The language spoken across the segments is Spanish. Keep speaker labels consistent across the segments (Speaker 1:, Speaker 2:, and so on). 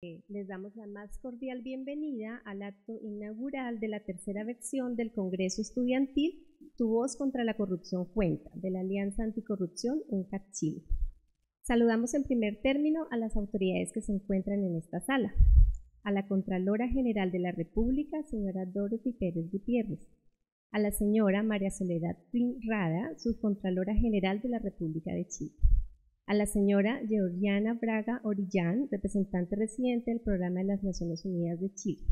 Speaker 1: Les damos la más cordial bienvenida al acto inaugural de la tercera versión del Congreso Estudiantil Tu Voz contra la Corrupción Cuenta, de la Alianza Anticorrupción UNCAC Chile. Saludamos en primer término a las autoridades que se encuentran en esta sala, a la Contralora General de la República, señora Dorothy Pérez Gutiérrez, a la señora María Soledad Twin Rada, Subcontralora General de la República de Chile, a la señora Georgiana Braga Orillán, representante residente del Programa de las Naciones Unidas de Chile,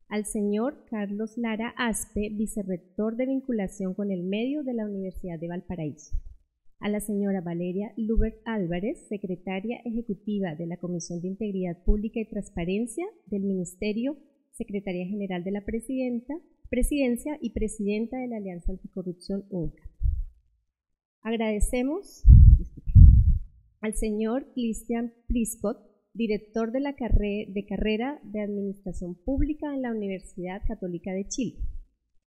Speaker 1: al señor Carlos Lara Aspe, vicerrector de vinculación con el medio de la Universidad de Valparaíso, a la señora Valeria Lubert Álvarez, secretaria ejecutiva de la Comisión de Integridad Pública y Transparencia del Ministerio, secretaria general de la Presidencia y presidenta de la Alianza Anticorrupción UNCAC. Agradecemos al señor Christian Prescott, director de la carrera de Administración Pública en la Universidad Católica de Chile.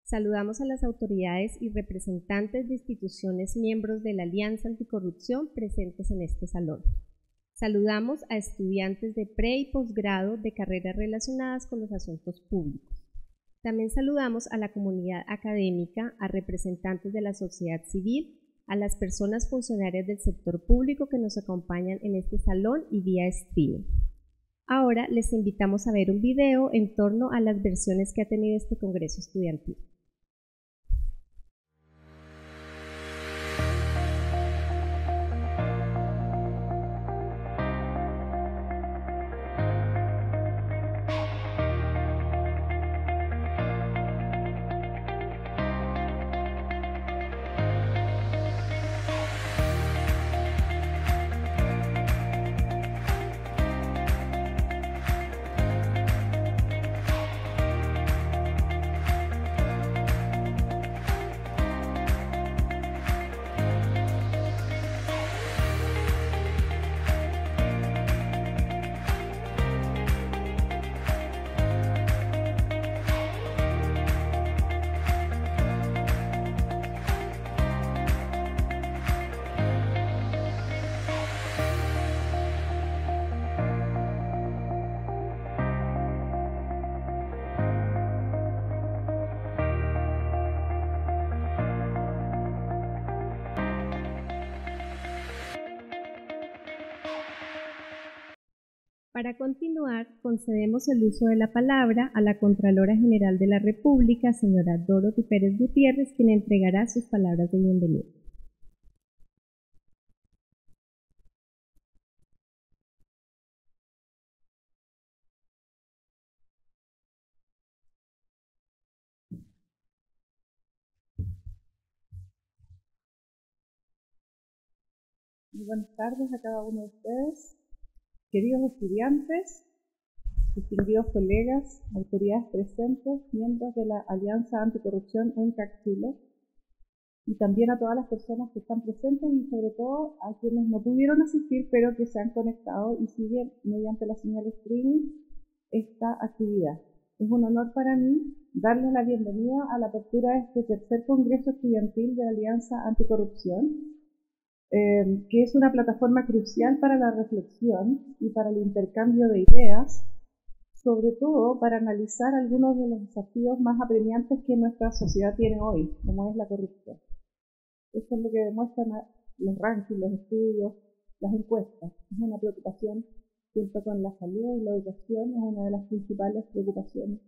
Speaker 1: Saludamos a las autoridades y representantes de instituciones miembros de la Alianza Anticorrupción presentes en este salón. Saludamos a estudiantes de pre- y posgrado de carreras relacionadas con los asuntos públicos. También saludamos a la comunidad académica, a representantes de la sociedad civil, a las personas funcionarias del sector público que nos acompañan en este salón y vía streaming. Ahora les invitamos a ver un video en torno a las versiones que ha tenido este Congreso Estudiantil. Para continuar, concedemos el uso de la palabra a la Contralora General de la República, señora Dorothy Pérez Gutiérrez, quien entregará sus palabras de bienvenida.
Speaker 2: Muy buenas tardes a cada uno de ustedes. Queridos estudiantes, distinguidos colegas, autoridades presentes, miembros de la Alianza Anticorrupción UNCAC Chile, y también a todas las personas que están presentes y sobre todo a quienes no pudieron asistir pero que se han conectado y siguen mediante la señal streaming esta actividad. Es un honor para mí darles la bienvenida a la apertura de este tercer Congreso Estudiantil de la Alianza Anticorrupción, que es una plataforma crucial para la reflexión y para el intercambio de ideas, sobre todo para analizar algunos de los desafíos más apremiantes que nuestra sociedad tiene hoy, como es la corrupción. Esto es lo que demuestran los rankings, los estudios, las encuestas. Es una preocupación junto con la salud y la educación, es una de las principales preocupaciones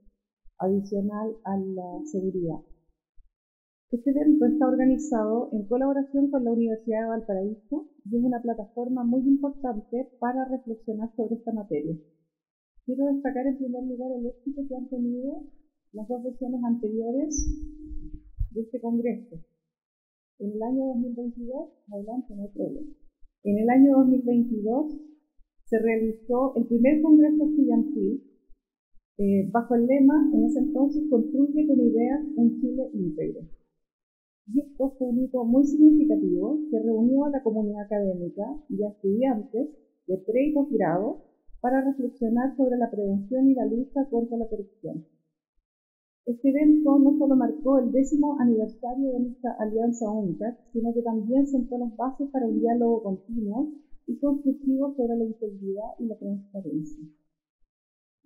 Speaker 2: adicional a la seguridad. Este evento está organizado en colaboración con la Universidad de Valparaíso y es una plataforma muy importante para reflexionar sobre esta materia. Quiero destacar en primer lugar el éxito que han tenido las dos versiones anteriores de este Congreso. En el año 2022, adelante, no hay problema. En el año 2022 se realizó el primer Congreso Estudiantil bajo el lema, en ese entonces, Construye con ideas un Chile íntegro. Y esto fue un hito muy significativo que reunió a la comunidad académica y a estudiantes de pre- y posgrado para reflexionar sobre la prevención y la lucha contra la corrupción. Este evento no solo marcó el 10º aniversario de nuestra alianza UNCAC, sino que también sentó las bases para un diálogo continuo y constructivo sobre la integridad y la transparencia.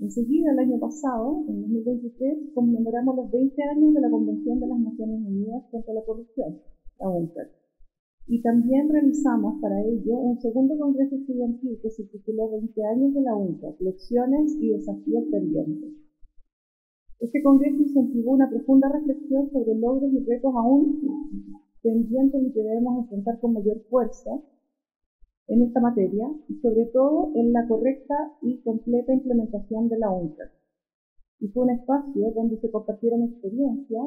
Speaker 2: Enseguida, el año pasado, en 2023, conmemoramos los 20 años de la Convención de las Naciones Unidas contra la Corrupción, la UNCTAD. Y también realizamos para ello un segundo congreso estudiantil que se tituló 20 años de la UNCTAD, lecciones y desafíos pendientes. Este congreso incentivó una profunda reflexión sobre logros y retos aún pendientes y que debemos enfrentar con mayor fuerza en esta materia y sobre todo en la correcta y completa implementación de la UNCTAD. Y fue un espacio donde se compartieron experiencias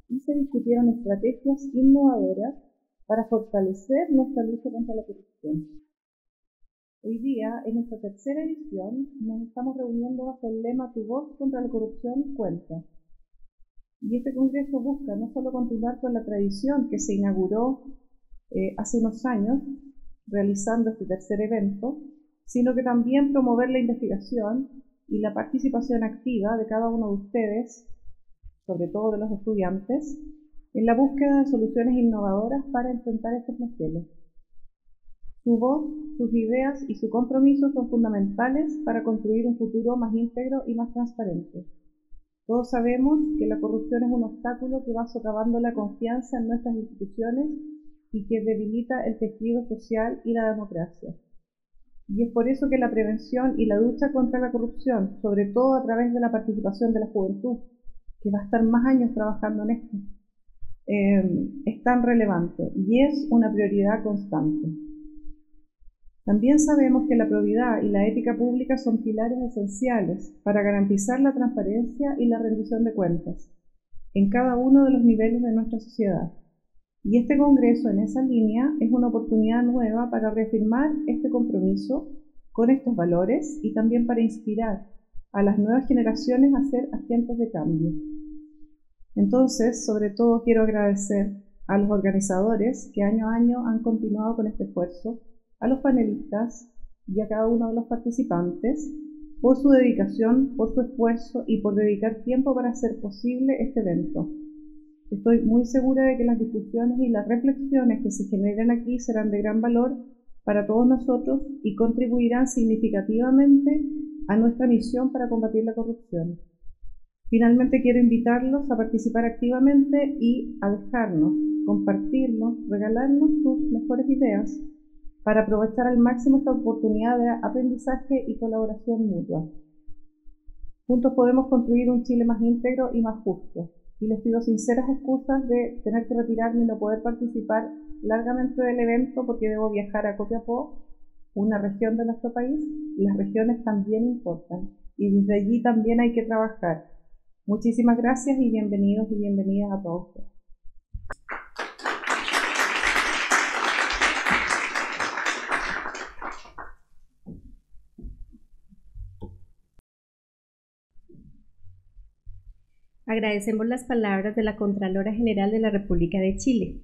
Speaker 2: y se discutieron estrategias innovadoras para fortalecer nuestra lucha contra la corrupción. Hoy día, en nuestra tercera edición, nos estamos reuniendo bajo el lema Tu voz contra la corrupción cuenta. Y este congreso busca no solo continuar con la tradición que se inauguró hace unos años, realizando este tercer evento, sino que también promover la investigación y la participación activa de cada uno de ustedes, sobre todo de los estudiantes, en la búsqueda de soluciones innovadoras para enfrentar estos flagelos. Su voz, sus ideas y su compromiso son fundamentales para construir un futuro más íntegro y más transparente. Todos sabemos que la corrupción es un obstáculo que va socavando la confianza en nuestras instituciones y que debilita el tejido social y la democracia. Y es por eso que la prevención y la lucha contra la corrupción, sobre todo a través de la participación de la juventud, que va a estar más años trabajando en esto, es tan relevante y es una prioridad constante. También sabemos que la probidad y la ética pública son pilares esenciales para garantizar la transparencia y la rendición de cuentas en cada uno de los niveles de nuestra sociedad. Y este congreso en esa línea es una oportunidad nueva para reafirmar este compromiso con estos valores y también para inspirar a las nuevas generaciones a ser agentes de cambio. Entonces, sobre todo quiero agradecer a los organizadores que año a año han continuado con este esfuerzo, a los panelistas y a cada uno de los participantes por su dedicación, por su esfuerzo y por dedicar tiempo para hacer posible este evento. Estoy muy segura de que las discusiones y las reflexiones que se generen aquí serán de gran valor para todos nosotros y contribuirán significativamente a nuestra misión para combatir la corrupción. Finalmente quiero invitarlos a participar activamente y a dejarnos, compartirnos, regalarnos sus mejores ideas para aprovechar al máximo esta oportunidad de aprendizaje y colaboración mutua. Juntos podemos construir un Chile más íntegro y más justo. Y les pido sinceras excusas de tener que retirarme y no poder participar largamente del evento porque debo viajar a Copiapó, una región de nuestro país, y las regiones también importan. Y desde allí también hay que trabajar. Muchísimas gracias y bienvenidos y bienvenidas a todos ustedes.
Speaker 1: Agradecemos las palabras de la Contralora General de la República de Chile.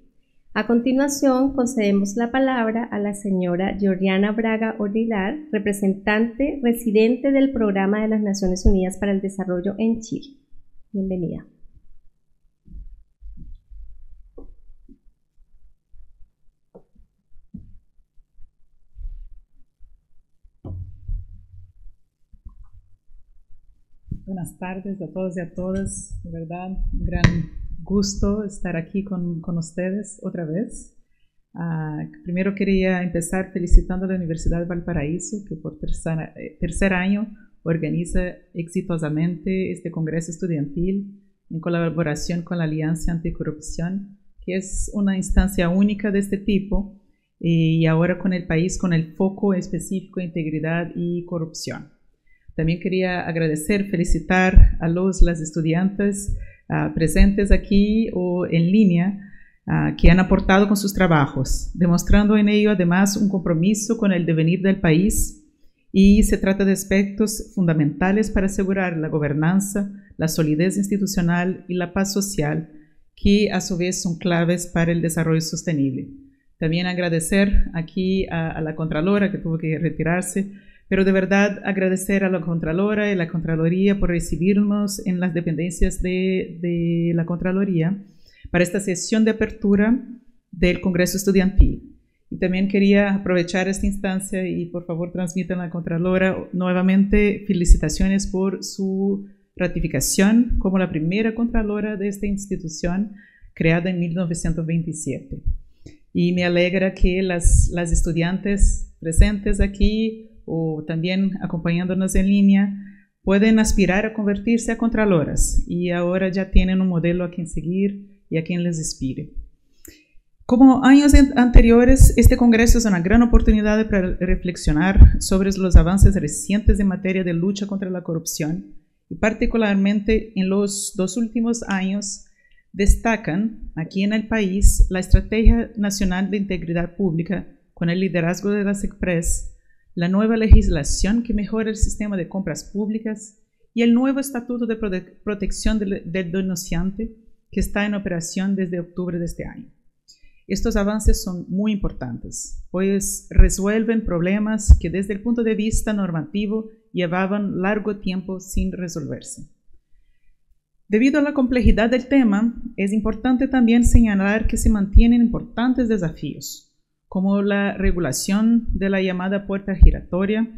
Speaker 1: A continuación, concedemos la palabra a la señora Georgiana Braga Orrilar, representante residente del Programa de las Naciones Unidas para el Desarrollo en Chile. Bienvenida.
Speaker 3: Buenas tardes a todos y a todas. De verdad, un gran gusto estar aquí con ustedes otra vez. Primero quería empezar felicitando a la Universidad de Valparaíso, que por tercer año organiza exitosamente este Congreso Estudiantil en colaboración con la Alianza Anticorrupción, que es una instancia única de este tipo y ahora con el país con el foco específico en integridad y corrupción. También quería agradecer, felicitar a las estudiantes presentes aquí o en línea que han aportado con sus trabajos, demostrando en ello además un compromiso con el devenir del país, y se trata de aspectos fundamentales para asegurar la gobernanza, la solidez institucional y la paz social, que a su vez son claves para el desarrollo sostenible. También agradecer aquí a la Contralora, que tuvo que retirarse, pero de verdad agradecer a la Contralora y la Contraloría por recibirnos en las dependencias de la Contraloría para esta sesión de apertura del Congreso Estudiantil. Y también quería aprovechar esta instancia y por favor transmitan a la Contralora nuevamente felicitaciones por su ratificación como la primera Contralora de esta institución creada en 1927. Y me alegra que las estudiantes presentes aquí o también acompañándonos en línea pueden aspirar a convertirse a Contraloras y ahora ya tienen un modelo a quien seguir y a quien les inspire. Como años anteriores, este Congreso es una gran oportunidad para reflexionar sobre los avances recientes en materia de lucha contra la corrupción y particularmente en los 2 últimos años destacan aquí en el país la Estrategia Nacional de Integridad Pública con el liderazgo de la SECPRES, la nueva legislación que mejora el sistema de compras públicas y el nuevo Estatuto de Protección del Denunciante que está en operación desde octubre de este año. Estos avances son muy importantes, pues resuelven problemas que desde el punto de vista normativo llevaban largo tiempo sin resolverse. Debido a la complejidad del tema, es importante también señalar que se mantienen importantes desafíos, como la regulación de la llamada puerta giratoria,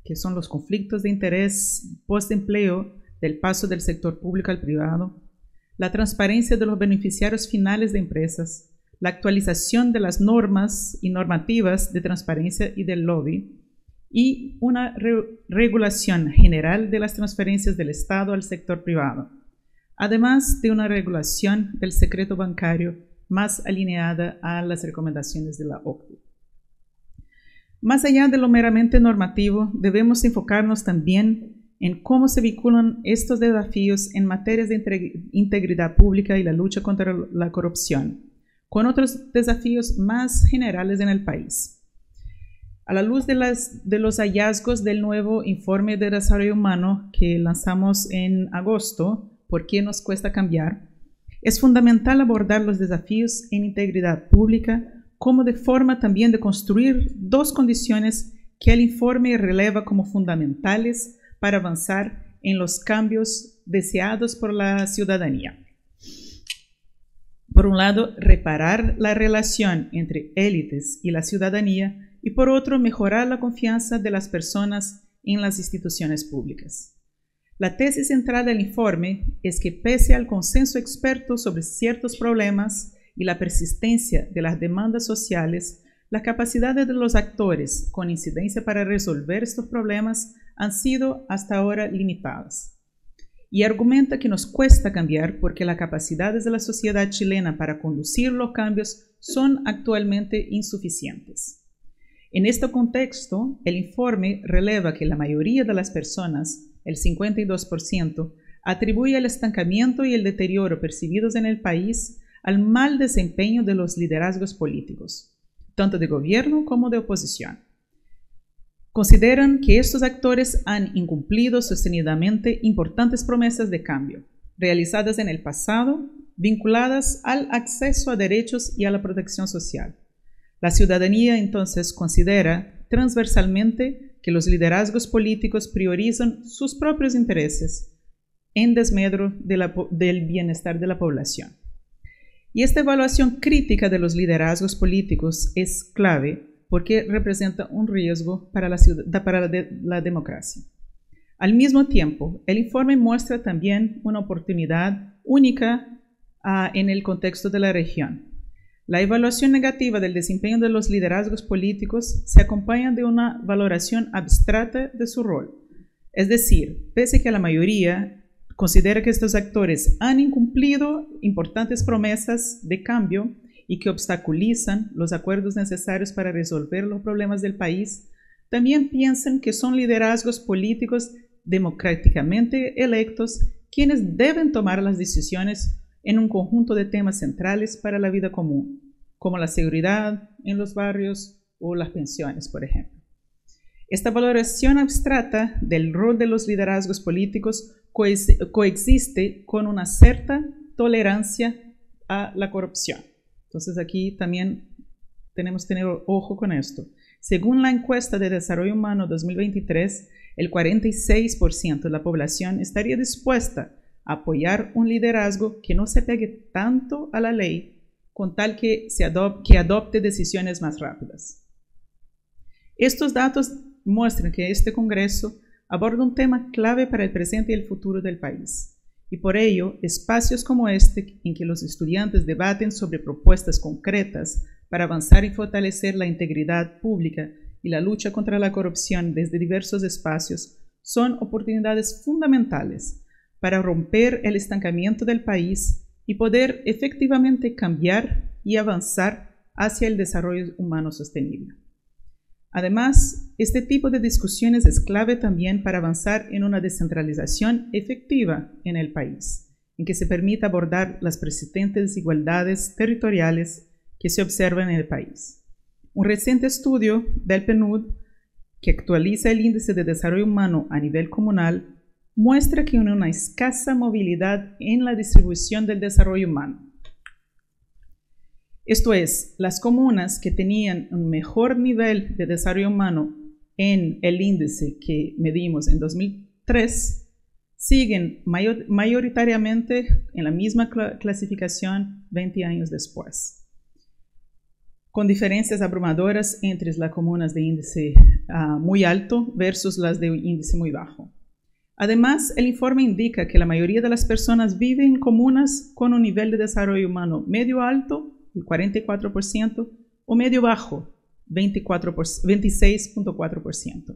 Speaker 3: que son los conflictos de interés post-empleo del paso del sector público al privado, la transparencia de los beneficiarios finales de empresas, la actualización de las normas y normativas de transparencia y del lobby, y una regulación general de las transferencias del Estado al sector privado, además de una regulación del secreto bancario más alineada a las recomendaciones de la OCDE. Más allá de lo meramente normativo, debemos enfocarnos también en cómo se vinculan estos desafíos en materias de integridad pública y la lucha contra la corrupción, con otros desafíos más generales en el país. A la luz de los hallazgos del nuevo Informe de Desarrollo Humano que lanzamos en agosto, ¿Por qué nos cuesta cambiar?, es fundamental abordar los desafíos en integridad pública como de forma también de construir 2 condiciones que el informe releva como fundamentales para avanzar en los cambios deseados por la ciudadanía. Por un lado, reparar la relación entre élites y la ciudadanía y por otro, mejorar la confianza de las personas en las instituciones públicas. La tesis central del informe es que pese al consenso experto sobre ciertos problemas y la persistencia de las demandas sociales, las capacidades de los actores con incidencia para resolver estos problemas han sido hasta ahora limitadas. Y argumenta que nos cuesta cambiar porque las capacidades de la sociedad chilena para conducir los cambios son actualmente insuficientes. En este contexto, el informe releva que la mayoría de las personas, el 52%, atribuye el estancamiento y el deterioro percibidos en el país al mal desempeño de los liderazgos políticos, tanto de gobierno como de oposición. Consideran que estos actores han incumplido sostenidamente importantes promesas de cambio, realizadas en el pasado, vinculadas al acceso a derechos y a la protección social. La ciudadanía entonces considera transversalmente que los liderazgos políticos priorizan sus propios intereses en desmedro del bienestar de la población. Y esta evaluación crítica de los liderazgos políticos es clave porque representa un riesgo para la democracia. Al mismo tiempo, el informe muestra también una oportunidad única en el contexto de la región. La evaluación negativa del desempeño de los liderazgos políticos se acompaña de una valoración abstracta de su rol. Es decir, pese a que la mayoría considera que estos actores han incumplido importantes promesas de cambio y que obstaculizan los acuerdos necesarios para resolver los problemas del país, también piensan que son liderazgos políticos democráticamente electos quienes deben tomar las decisiones en un conjunto de temas centrales para la vida común, como la seguridad en los barrios o las pensiones, por ejemplo. Esta valoración abstracta del rol de los liderazgos políticos coexiste con una cierta tolerancia a la corrupción. Entonces aquí también tenemos que tener ojo con esto. Según la encuesta de Desarrollo Humano 2023, el 46% de la población estaría dispuesta a apoyar un liderazgo que no se pegue tanto a la ley con tal que adopte decisiones más rápidas. Estos datos muestran que este Congreso aborda un tema clave para el presente y el futuro del país. Y por ello, espacios como este, en que los estudiantes debaten sobre propuestas concretas para avanzar y fortalecer la integridad pública y la lucha contra la corrupción desde diversos espacios, son oportunidades fundamentales para romper el estancamiento del país y poder efectivamente cambiar y avanzar hacia el desarrollo humano sostenible. Además, este tipo de discusiones es clave también para avanzar en una descentralización efectiva en el país, en que se permita abordar las persistentes desigualdades territoriales que se observan en el país. Un reciente estudio del PNUD, que actualiza el índice de desarrollo humano a nivel comunal, muestra que hay una escasa movilidad en la distribución del desarrollo humano. Esto es, las comunas que tenían un mejor nivel de desarrollo humano en el índice que medimos en 2003, siguen mayoritariamente en la misma clasificación 20 años después, con diferencias abrumadoras entre las comunas de índice muy alto versus las de índice muy bajo. Además, el informe indica que la mayoría de las personas viven en comunas con un nivel de desarrollo humano medio alto, el 44%, o medio bajo, 26.4%.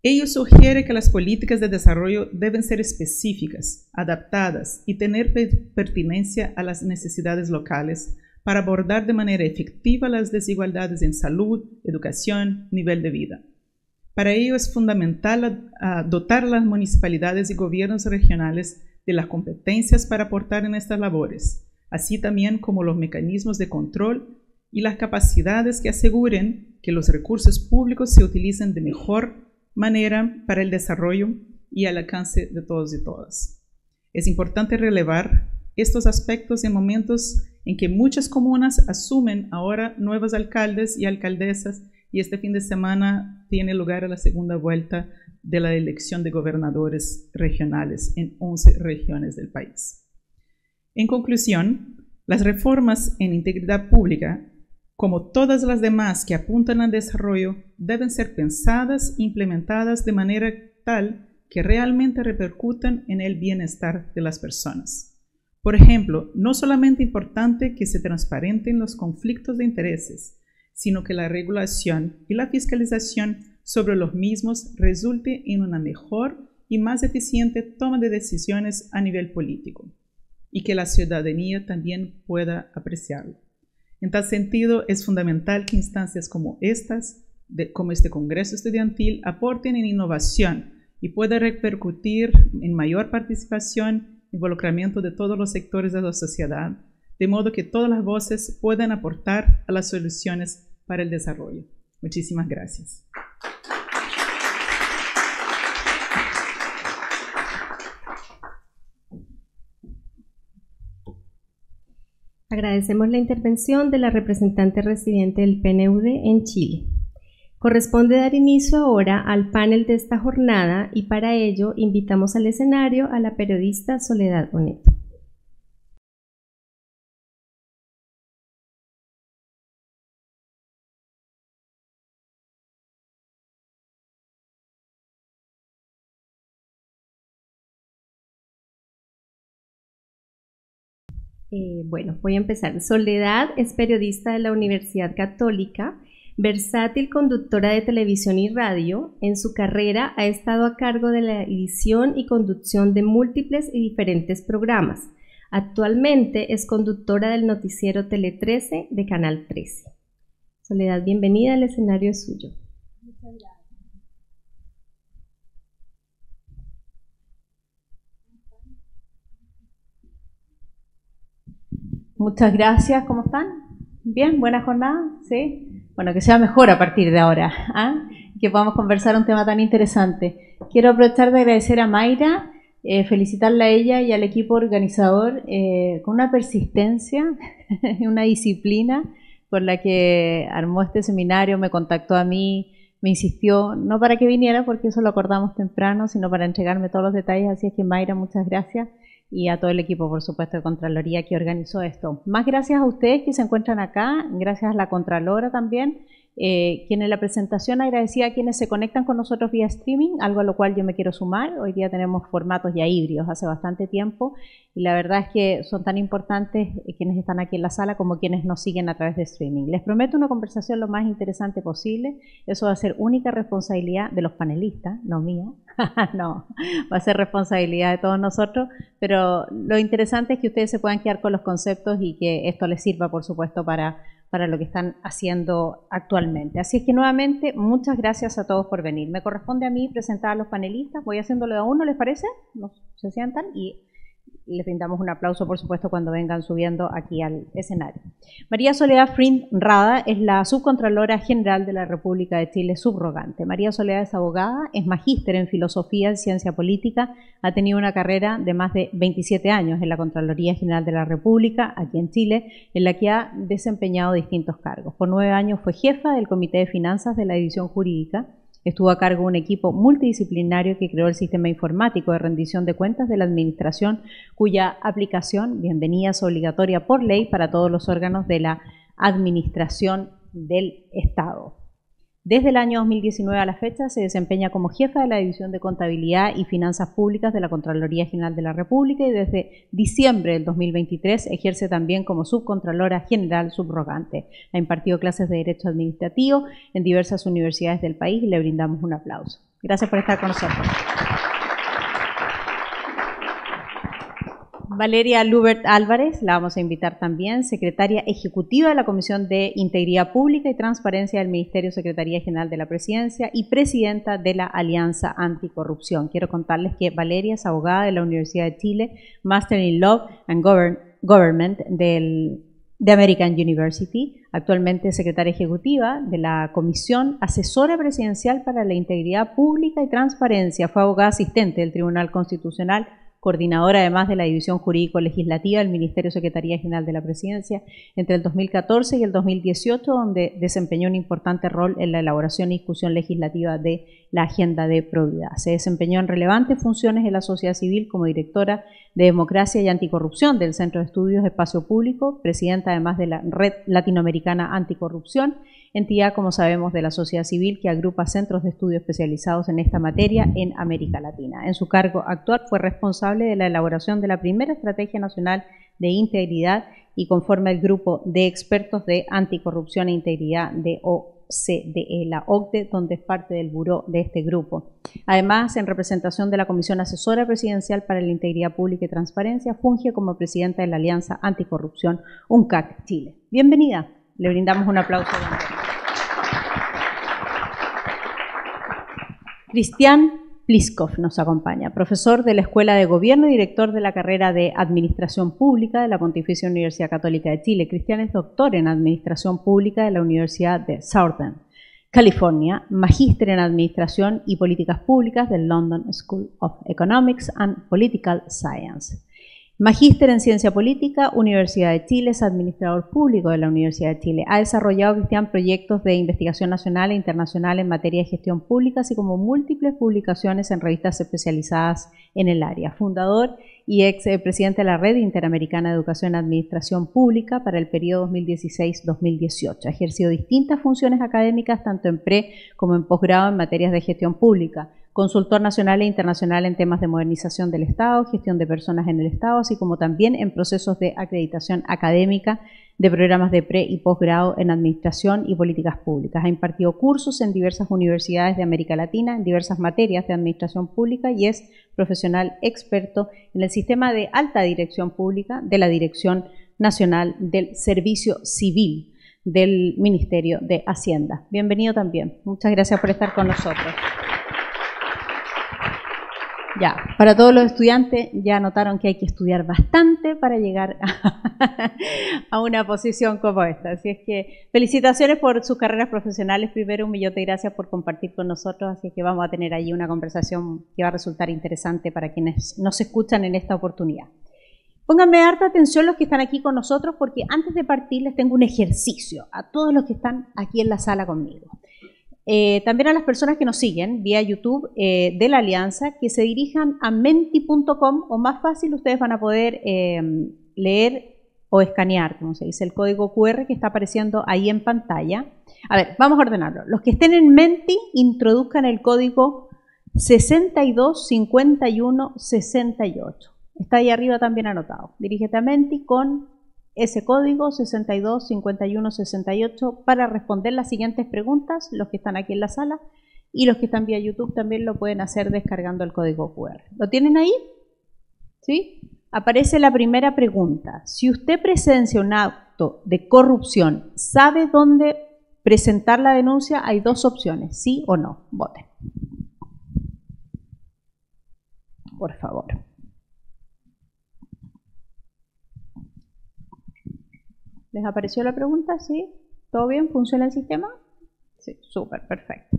Speaker 3: Ello sugiere que las políticas de desarrollo deben ser específicas, adaptadas y tener pertinencia a las necesidades locales para abordar de manera efectiva las desigualdades en salud, educación, nivel de vida. Para ello es fundamental dotar a las municipalidades y gobiernos regionales de las competencias para aportar en estas labores, así también como los mecanismos de control y las capacidades que aseguren que los recursos públicos se utilicen de mejor manera para el desarrollo y al alcance de todos y todas. Es importante relevar estos aspectos en momentos en que muchas comunas asumen ahora nuevos alcaldes y alcaldesas, y este fin de semana tiene lugar la segunda vuelta de la elección de gobernadores regionales en 11 regiones del país. En conclusión, las reformas en integridad pública, como todas las demás que apuntan al desarrollo, deben ser pensadas e implementadas de manera tal que realmente repercutan en el bienestar de las personas. Por ejemplo, no solamente es importante que se transparenten los conflictos de intereses, sino que la regulación y la fiscalización sobre los mismos resulte en una mejor y más eficiente toma de decisiones a nivel político, y que la ciudadanía también pueda apreciarlo. En tal sentido, es fundamental que instancias como estas, como este Congreso Estudiantil, aporten en innovación y pueda repercutir en mayor participación, involucramiento de todos los sectores de la sociedad, de modo que todas las voces puedan aportar a las soluciones para el desarrollo. Muchísimas gracias.
Speaker 1: Agradecemos la intervención de la representante residente del PNUD en Chile. Corresponde dar inicio ahora al panel de esta jornada y para ello invitamos al escenario a la periodista Soledad Oneto. Bueno, voy a empezar. Soledad es periodista de la Universidad Católica, versátil conductora de televisión y radio. En su carrera ha estado a cargo de la edición y conducción de múltiples y diferentes programas. Actualmente es conductora del noticiero Tele 13 de Canal 13. Soledad, bienvenida, el escenario es suyo.
Speaker 2: Muchas gracias. Muchas gracias, ¿cómo están? ¿Bien? ¿Buena jornada? ¿Sí? Bueno, que sea mejor a partir de ahora, que podamos conversar un tema tan interesante. Quiero aprovechar de agradecer a Mayra, felicitarla a ella y al equipo organizador con una persistencia, una disciplina por la que armó este seminario, me contactó a mí, me insistió, no para que viniera porque eso lo acordamos temprano, sino para entregarme todos los detalles, así es que Mayra, muchas gracias.
Speaker 4: y a todo el equipo, por supuesto, de Contraloría que organizó esto. Más gracias a ustedes que se encuentran acá, gracias a la Contralora también, quien en la presentación agradecía a quienes se conectan con nosotros vía streaming, algo a lo cual yo me quiero sumar. Hoy día tenemos formatos ya híbridos hace bastante tiempo y la verdad es que son tan importantes quienes están aquí en la sala como quienes nos siguen a través de streaming. Les prometo una conversación lo más interesante posible. Eso va a ser única responsabilidad de los panelistas, no mía. No, va a ser responsabilidad de todos nosotros, pero lo interesante es que ustedes se puedan quedar con los conceptos y que esto les sirva, por supuesto, para lo que están haciendo actualmente. Así es que nuevamente, muchas gracias a todos por venir. Me corresponde a mí presentar a los panelistas. Voy haciéndolo de a uno, ¿les parece? Se sientan y les brindamos un aplauso, por supuesto, cuando vengan subiendo aquí al escenario. María Soledad Frin Rada es la Subcontralora General de la República de Chile subrogante. María Soledad es abogada, es magíster en Filosofía y Ciencia Política, ha tenido una carrera de más de 27 años en la Contraloría General de la República, aquí en Chile, en la que ha desempeñado distintos cargos. Por 9 años fue jefa del Comité de Finanzas de la División Jurídica. Estuvo a cargo de un equipo multidisciplinario que creó el sistema informático de rendición de cuentas de la Administración, cuya aplicación, bienvenida, es obligatoria por ley para todos los órganos de la Administración del Estado. Desde el año 2019 a la fecha se desempeña como jefa de la División de Contabilidad y Finanzas Públicas de la Contraloría General de la República y desde diciembre del 2023 ejerce también como Subcontralora General subrogante. Ha impartido clases de Derecho Administrativo en diversas universidades del país y le brindamos un aplauso. Gracias por estar con nosotros. Valeria Lubert Álvarez, la vamos a invitar también, secretaria ejecutiva de la Comisión de Integridad Pública y Transparencia del Ministerio Secretaría General de la Presidencia y presidenta de la Alianza Anticorrupción. Quiero contarles que Valeria es abogada de la Universidad de Chile, Master in Law and Government de American University, actualmente secretaria ejecutiva de la Comisión Asesora Presidencial para la Integridad Pública y Transparencia, fue abogada asistente del Tribunal Constitucional, coordinadora además de la División Jurídico-Legislativa del Ministerio Secretaría General de la Presidencia entre el 2014 y el 2018, donde desempeñó un importante rol en la elaboración y discusión legislativa de la Agenda de Probidad. Se desempeñó en relevantes funciones en la sociedad civil como directora de Democracia y Anticorrupción del Centro de Estudios Espacio Público, presidenta además de la Red Latinoamericana Anticorrupción, entidad, como sabemos, de la sociedad civil que agrupa centros de estudio especializados en esta materia en América Latina. En su cargo actual fue responsable de la elaboración de la primera Estrategia Nacional de Integridad y conforma el Grupo de Expertos de Anticorrupción e Integridad de OCDE, la OCDE, donde es parte del buró de este grupo. Además, en representación de la Comisión Asesora Presidencial para la Integridad Pública y Transparencia, funge como presidenta de la Alianza Anticorrupción UNCAC Chile. Bienvenida. Le brindamos un aplauso. Cristian Pliskov nos acompaña, profesor de la Escuela de Gobierno y director de la carrera de Administración Pública de la Pontificia Universidad Católica de Chile. Cristian es doctor en Administración Pública de la Universidad de Southern California, magíster en Administración y Políticas Públicas del London School of Economics and Political Science. Magíster en Ciencia Política, Universidad de Chile, es administrador público de la Universidad de Chile. Ha desarrollado, Cristian, proyectos de investigación nacional e internacional en materia de gestión pública, así como múltiples publicaciones en revistas especializadas en el área. Fundador y ex presidente de la Red Interamericana de Educación y Administración Pública para el periodo 2016-2018. Ha ejercido distintas funciones académicas, tanto en pre como en posgrado en materias de gestión pública. Consultor nacional e internacional en temas de modernización del Estado, gestión de personas en el Estado, así como también en procesos de acreditación académica de programas de pre- y posgrado en Administración y Políticas Públicas. Ha impartido cursos en diversas universidades de América Latina en diversas materias de Administración Pública y es profesional experto en el sistema de alta dirección pública de la Dirección Nacional del Servicio Civil del Ministerio de Hacienda. Bienvenido también. Muchas gracias por estar con nosotros. Ya, para todos los estudiantes ya notaron que hay que estudiar bastante para llegar a una posición como esta. Así es que felicitaciones por sus carreras profesionales. Primero, un millón de gracias por compartir con nosotros. Así es que vamos a tener allí una conversación que va a resultar interesante para quienes nos escuchan en esta oportunidad. Pónganme harta atención los que están aquí con nosotros, porque antes de partir les tengo un ejercicio a todos los que están aquí en la sala conmigo. también a las personas que nos siguen vía YouTube de la Alianza, que se dirijan a menti.com, o más fácil, ustedes van a poder leer o escanear, como se dice, el código QR que está apareciendo ahí en pantalla. A ver, vamos a ordenarlo. Los que estén en Menti, introduzcan el código 625168. Está ahí arriba también anotado. Dirígete a Menti con ese código 625168 para responder las siguientes preguntas, los que están aquí en la sala, y los que están vía YouTube también lo pueden hacer descargando el código QR. ¿Lo tienen ahí? ¿Sí? Aparece la primera pregunta. Si usted presencia un acto de corrupción, ¿sabe dónde presentar la denuncia? Hay dos opciones, sí o no. Voten. Por favor. ¿Les apareció la pregunta? ¿Sí? ¿Todo bien? ¿Funciona el sistema? Sí, súper, perfecto.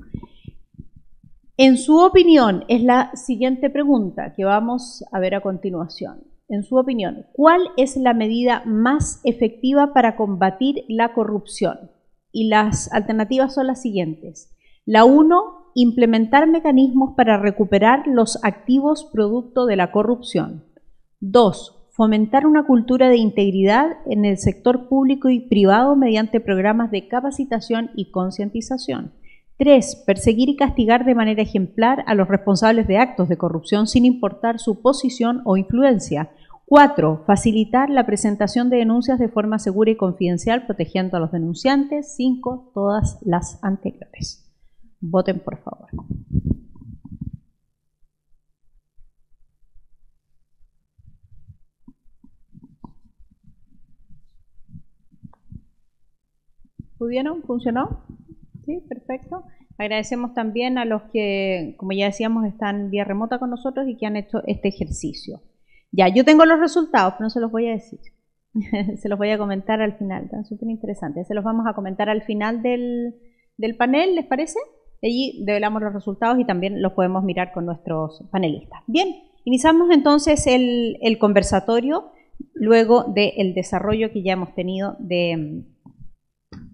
Speaker 4: En su opinión, es la siguiente pregunta que vamos a ver a continuación. En su opinión, ¿cuál es la medida más efectiva para combatir la corrupción? Y las alternativas son las siguientes. La 1, implementar mecanismos para recuperar los activos producto de la corrupción. 2, fomentar una cultura de integridad en el sector público y privado mediante programas de capacitación y concientización. 3, perseguir y castigar de manera ejemplar a los responsables de actos de corrupción sin importar su posición o influencia. 4, facilitar la presentación de denuncias de forma segura y confidencial, protegiendo a los denunciantes. 5, todas las anteriores. Voten, por favor. ¿Pudieron? ¿Funcionó? Sí, perfecto. Agradecemos también a los que, como ya decíamos, están vía remota con nosotros y que han hecho este ejercicio. Ya, yo tengo los resultados, pero no se los voy a decir. Se los voy a comentar al final, están súper interesantes. Se los vamos a comentar al final del panel, ¿les parece? Allí develamos los resultados y también los podemos mirar con nuestros panelistas. Bien, iniciamos entonces el conversatorio luego del desarrollo que ya hemos tenido de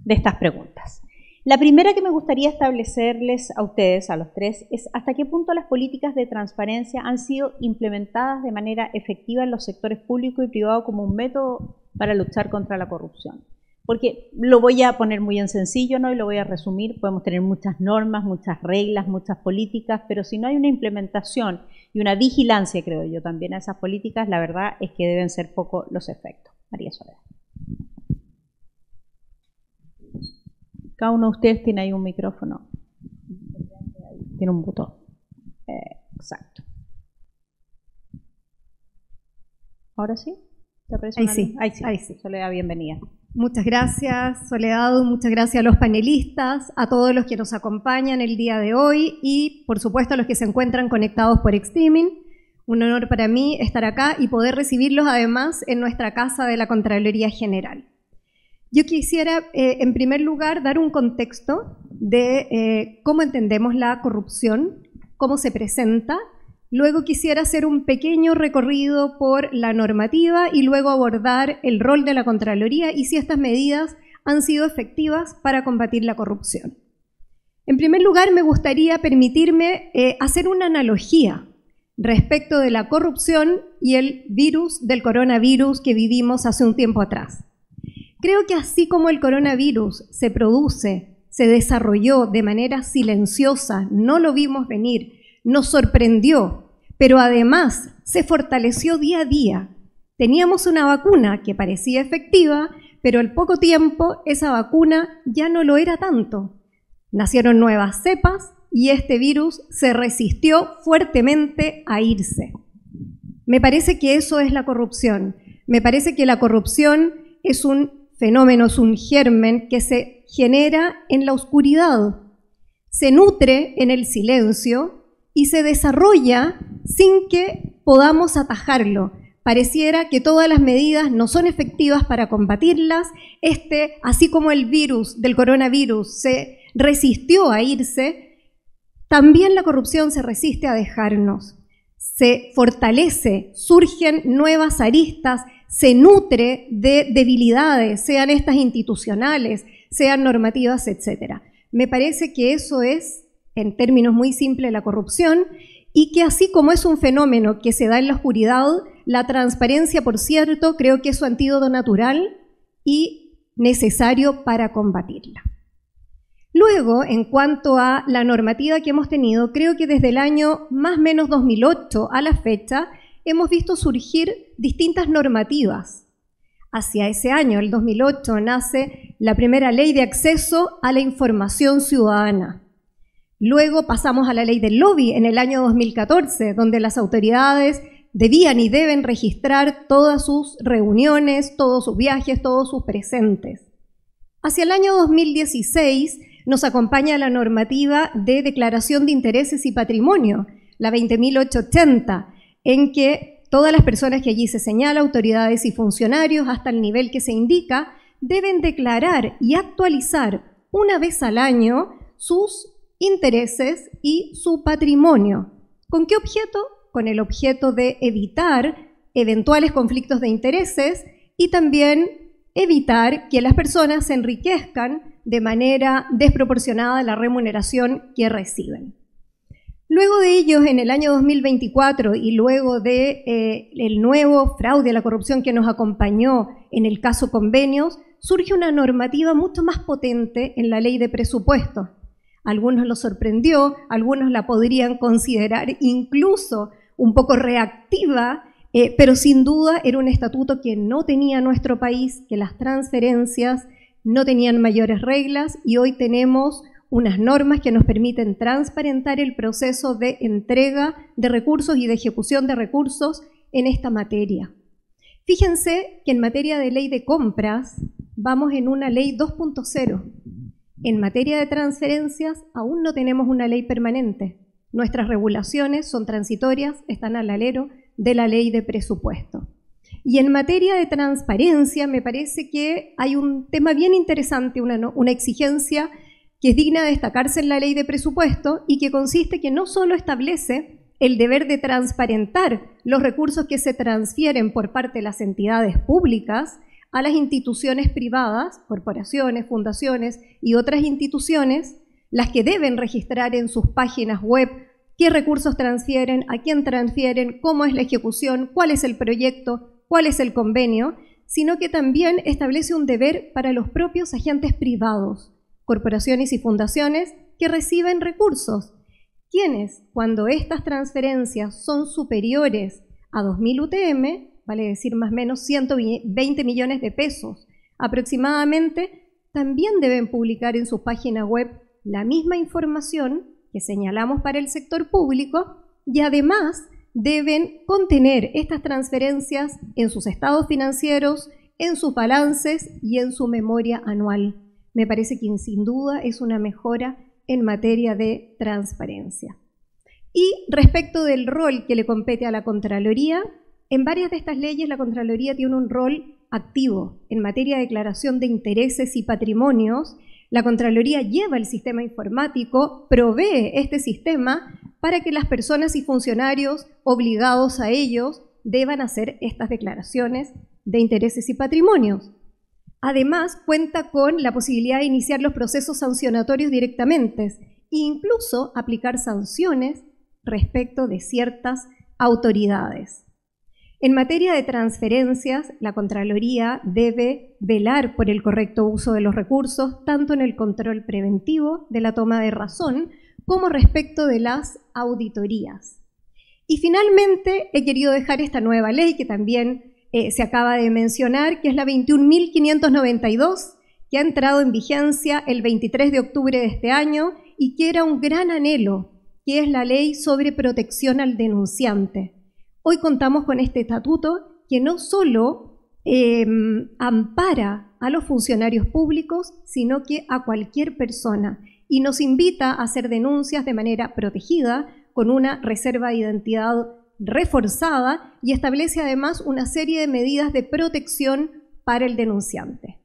Speaker 4: estas preguntas. La primera que me gustaría establecerles a ustedes, a los tres, es hasta qué punto las políticas de transparencia han sido implementadas de manera efectiva en los sectores público y privado como un método para luchar contra la corrupción. Porque lo voy a poner muy en sencillo, ¿no? Y lo voy a resumir. Podemos tener muchas normas, muchas reglas, muchas políticas, pero si no hay una implementación y una vigilancia, creo yo, también a esas políticas, la verdad es que deben ser poco los efectos. María Soledad. Cada uno de ustedes tiene ahí un micrófono. Tiene un botón. Exacto. ¿Ahora sí? ¿Te aparece
Speaker 1: Ahí
Speaker 4: una
Speaker 1: sí,
Speaker 4: luz?
Speaker 1: ahí sí.
Speaker 4: Soledad, bienvenida.
Speaker 1: Muchas gracias, Soledad, muchas gracias a los panelistas, a todos los que nos acompañan el día de hoy y, por supuesto, a los que se encuentran conectados por streaming. Un honor para mí estar acá y poder recibirlos, además, en nuestra casa de la Contraloría General. Yo quisiera, en primer lugar, dar un contexto de cómo entendemos la corrupción, cómo se presenta. Luego quisiera hacer un pequeño recorrido por la normativa y luego abordar el rol de la Contraloría y si estas medidas han sido efectivas para combatir la corrupción. En primer lugar, me gustaría permitirme hacer una analogía respecto de la corrupción y el virus del coronavirus que vivimos hace un tiempo atrás. Creo que así como el coronavirus se produce, se desarrolló de manera silenciosa, no lo vimos venir, nos sorprendió, pero además se fortaleció día a día. Teníamos una vacuna que parecía efectiva, pero al poco tiempo esa vacuna ya no lo era tanto. Nacieron nuevas cepas y este virus se resistió fuertemente a irse. Me parece que eso es la corrupción. Me parece que la corrupción es un fenómeno, es un germen que se genera en la oscuridad, se nutre en el silencio y se desarrolla sin que podamos atajarlo. Pareciera que todas las medidas no son efectivas para combatirlas. Así como el virus del coronavirus se resistió a irse, también la corrupción se resiste a dejarnos. Se fortalece, surgen nuevas aristas, se nutre de debilidades, sean estas institucionales, sean normativas, etc. Me parece que eso es, en términos muy simples, la corrupción, y que así como es un fenómeno que se da en la oscuridad, la transparencia, por cierto, creo que es su antídoto natural y necesario para combatirla. Luego, en cuanto a la normativa que hemos tenido, creo que desde el año más o menos 2008 a la fecha, hemos visto surgir distintas normativas. Hacia ese año, el 2008, nace la primera ley de acceso a la información ciudadana. Luego pasamos a la ley del lobby en el año 2014, donde las autoridades debían y deben registrar todas sus reuniones, todos sus viajes, todos sus presentes. Hacia el año 2016 nos acompaña la normativa de declaración de intereses y patrimonio, la 20.880, en que todas las personas que allí se señala, autoridades y funcionarios, hasta el nivel que se indica, deben declarar y actualizar una vez al año sus intereses y su patrimonio. ¿Con qué objeto? Con el objeto de evitar eventuales conflictos de intereses y también evitar que las personas se enriquezcan de manera desproporcionada de la remuneración que reciben. Luego de ellos, en el año 2024 y luego del nuevo fraude a la corrupción que nos acompañó en el caso convenios, surge una normativa mucho más potente en la ley de presupuestos. Algunos los sorprendió, algunos la podrían considerar incluso un poco reactiva, pero sin duda era un estatuto que no tenía nuestro país, que las transferencias no tenían mayores reglas y hoy tenemos unas normas que nos permiten transparentar el proceso de entrega de recursos y de ejecución de recursos en esta materia. Fíjense que en materia de ley de compras vamos en una ley 2.0. En materia de transferencias aún no tenemos una ley permanente. Nuestras regulaciones son transitorias, están al alero de la ley de presupuesto. Y en materia de transparencia me parece que hay un tema bien interesante, una exigencia que es digna de destacarse en la ley de presupuesto y que consiste que no solo establece el deber de transparentar los recursos que se transfieren por parte de las entidades públicas a las instituciones privadas, corporaciones, fundaciones y otras instituciones, las que deben registrar en sus páginas web qué recursos transfieren, a quién transfieren, cómo es la ejecución, cuál es el proyecto, cuál es el convenio, sino que también establece un deber para los propios agentes privados, corporaciones y fundaciones que reciben recursos, quienes, cuando estas transferencias son superiores a 2.000 UTM, vale decir más o menos 120 millones de pesos aproximadamente, también deben publicar en su página web la misma información que señalamos para el sector público y además deben contener estas transferencias en sus estados financieros, en sus balances y en su memoria anual. Me parece que sin duda es una mejora en materia de transparencia. Y respecto del rol que le compete a la Contraloría, en varias de estas leyes la Contraloría tiene un rol activo en materia de declaración de intereses y patrimonios. La Contraloría lleva el sistema informático, provee este sistema para que las personas y funcionarios obligados a ellos deban hacer estas declaraciones de intereses y patrimonios. Además, cuenta con la posibilidad de iniciar los procesos sancionatorios directamente e incluso aplicar sanciones respecto de ciertas autoridades. En materia de transferencias, la Contraloría debe velar por el correcto uso de los recursos, tanto en el control preventivo de la toma de razón, como respecto de las auditorías. Y finalmente, he querido dejar esta nueva ley que también se acaba de mencionar, que es la 21.592, que ha entrado en vigencia el 23 de octubre de este año y que era un gran anhelo, que es la ley sobre protección al denunciante. Hoy contamos con este estatuto que no solo ampara a los funcionarios públicos, sino que a cualquier persona y nos invita a hacer denuncias de manera protegida, con una reserva de identidad reforzada y establece además una serie de medidas de protección para el denunciante.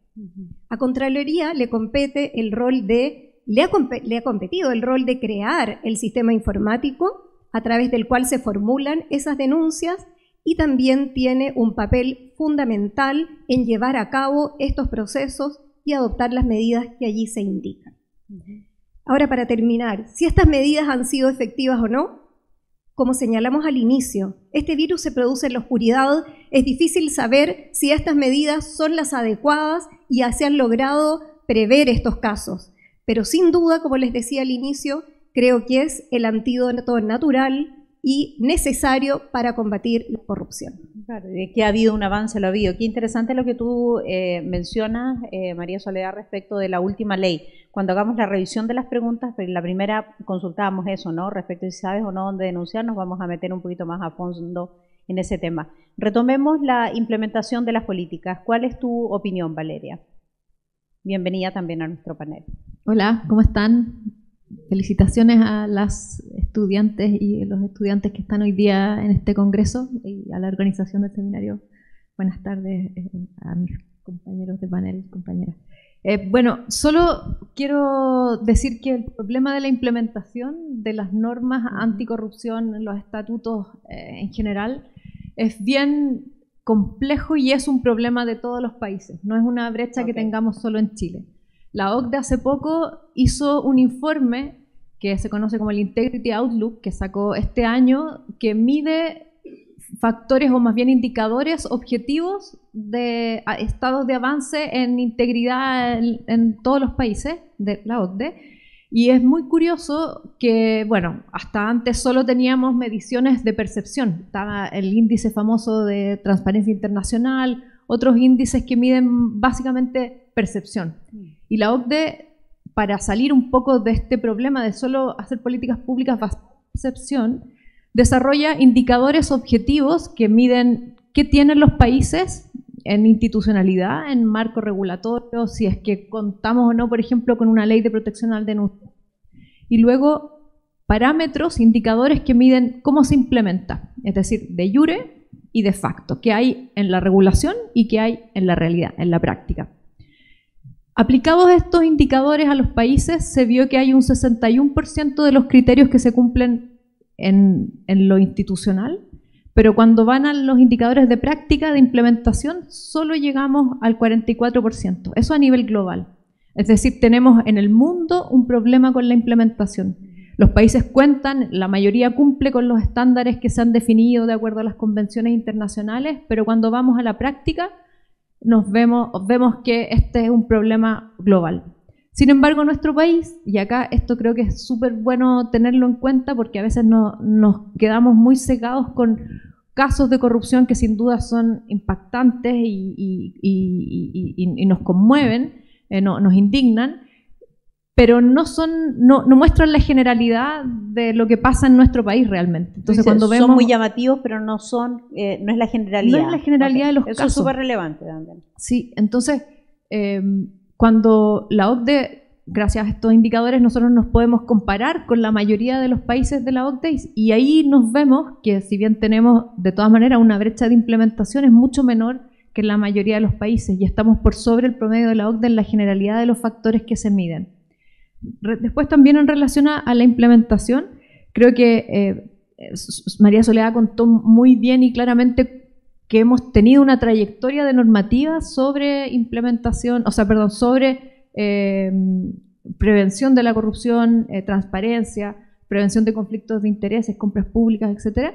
Speaker 1: A Contraloría le compete el rol le ha competido el rol de crear el sistema informático a través del cual se formulan esas denuncias y también tiene un papel fundamental en llevar a cabo estos procesos y adoptar las medidas que allí se indican.
Speaker 5: Ahora, para terminar, si estas medidas han sido efectivas o no, como señalamos al inicio, este virus se produce en la oscuridad, es difícil saber si estas medidas son las adecuadas y se han logrado prever estos casos. Pero sin duda, como les decía al inicio, creo que es el antídoto natural y necesario para combatir la corrupción.
Speaker 4: Claro, de que ha habido un avance, lo ha habido. Qué interesante lo que tú mencionas, María Soledad, respecto de la última ley. Cuando hagamos la revisión de las preguntas, en la primera consultábamos eso, ¿no? Respecto a si sabes o no dónde denunciar, nos vamos a meter un poquito más a fondo en ese tema. Retomemos la implementación de las políticas. ¿Cuál es tu opinión, Valeria? Bienvenida también a nuestro panel.
Speaker 6: Hola, ¿cómo están? Felicitaciones a las estudiantes y los estudiantes que están hoy día en este congreso y a la organización del seminario. Buenas tardes a mis compañeros de panel, compañeras. Bueno, solo quiero decir que el problema de la implementación de las normas anticorrupción, los estatutos en general, es bien complejo y es un problema de todos los países. No es una brecha que tengamos solo en Chile. La OCDE hace poco hizo un informe que se conoce como el Integrity Outlook, que sacó este año, que mide factores o más bien indicadores objetivos de estados de avance en integridad en todos los países de la OCDE. Y es muy curioso que, bueno, hasta antes solo teníamos mediciones de percepción. Estaba el índice famoso de Transparencia Internacional, otros índices que miden básicamente percepción. Y la OCDE, para salir un poco de este problema de solo hacer políticas públicas basadas en percepción, desarrolla indicadores objetivos que miden qué tienen los países en institucionalidad, en marco regulatorio, si es que contamos o no, por ejemplo, con una ley de protección al denunciante. Y luego parámetros, indicadores que miden cómo se implementa, es decir, de jure y de facto, qué hay en la regulación y qué hay en la realidad, en la práctica. Aplicados estos indicadores a los países, se vio que hay un 61% de los criterios que se cumplen en lo institucional, pero cuando van a los indicadores de práctica, de implementación, solo llegamos al 44%. Eso a nivel global. Es decir, tenemos en el mundo un problema con la implementación. Los países cuentan, la mayoría cumple con los estándares que se han definido de acuerdo a las convenciones internacionales, pero cuando vamos a la práctica, vemos que este es un problema global. Sin embargo, nuestro país, y acá esto creo que es súper bueno tenerlo en cuenta porque a veces nos quedamos muy cegados con casos de corrupción que sin duda son impactantes y nos conmueven, nos indignan, pero no muestran la generalidad de lo que pasa en nuestro país realmente. Entonces, cuando vemos,
Speaker 4: son muy llamativos, pero no es la generalidad.
Speaker 6: No es la generalidad de los casos.
Speaker 4: Eso es súper relevante también.
Speaker 6: Sí, entonces, cuando la OCDE, gracias a estos indicadores, nosotros nos podemos comparar con la mayoría de los países de la OCDE y ahí nos vemos que si bien tenemos de todas maneras una brecha de implementación, es mucho menor que en la mayoría de los países y estamos por sobre el promedio de la OCDE en la generalidad de los factores que se miden. Después también en relación a la implementación, creo que María Soledad contó muy bien y claramente que hemos tenido una trayectoria de normativa sobre implementación, sobre prevención de la corrupción, transparencia, prevención de conflictos de intereses, compras públicas, etcétera.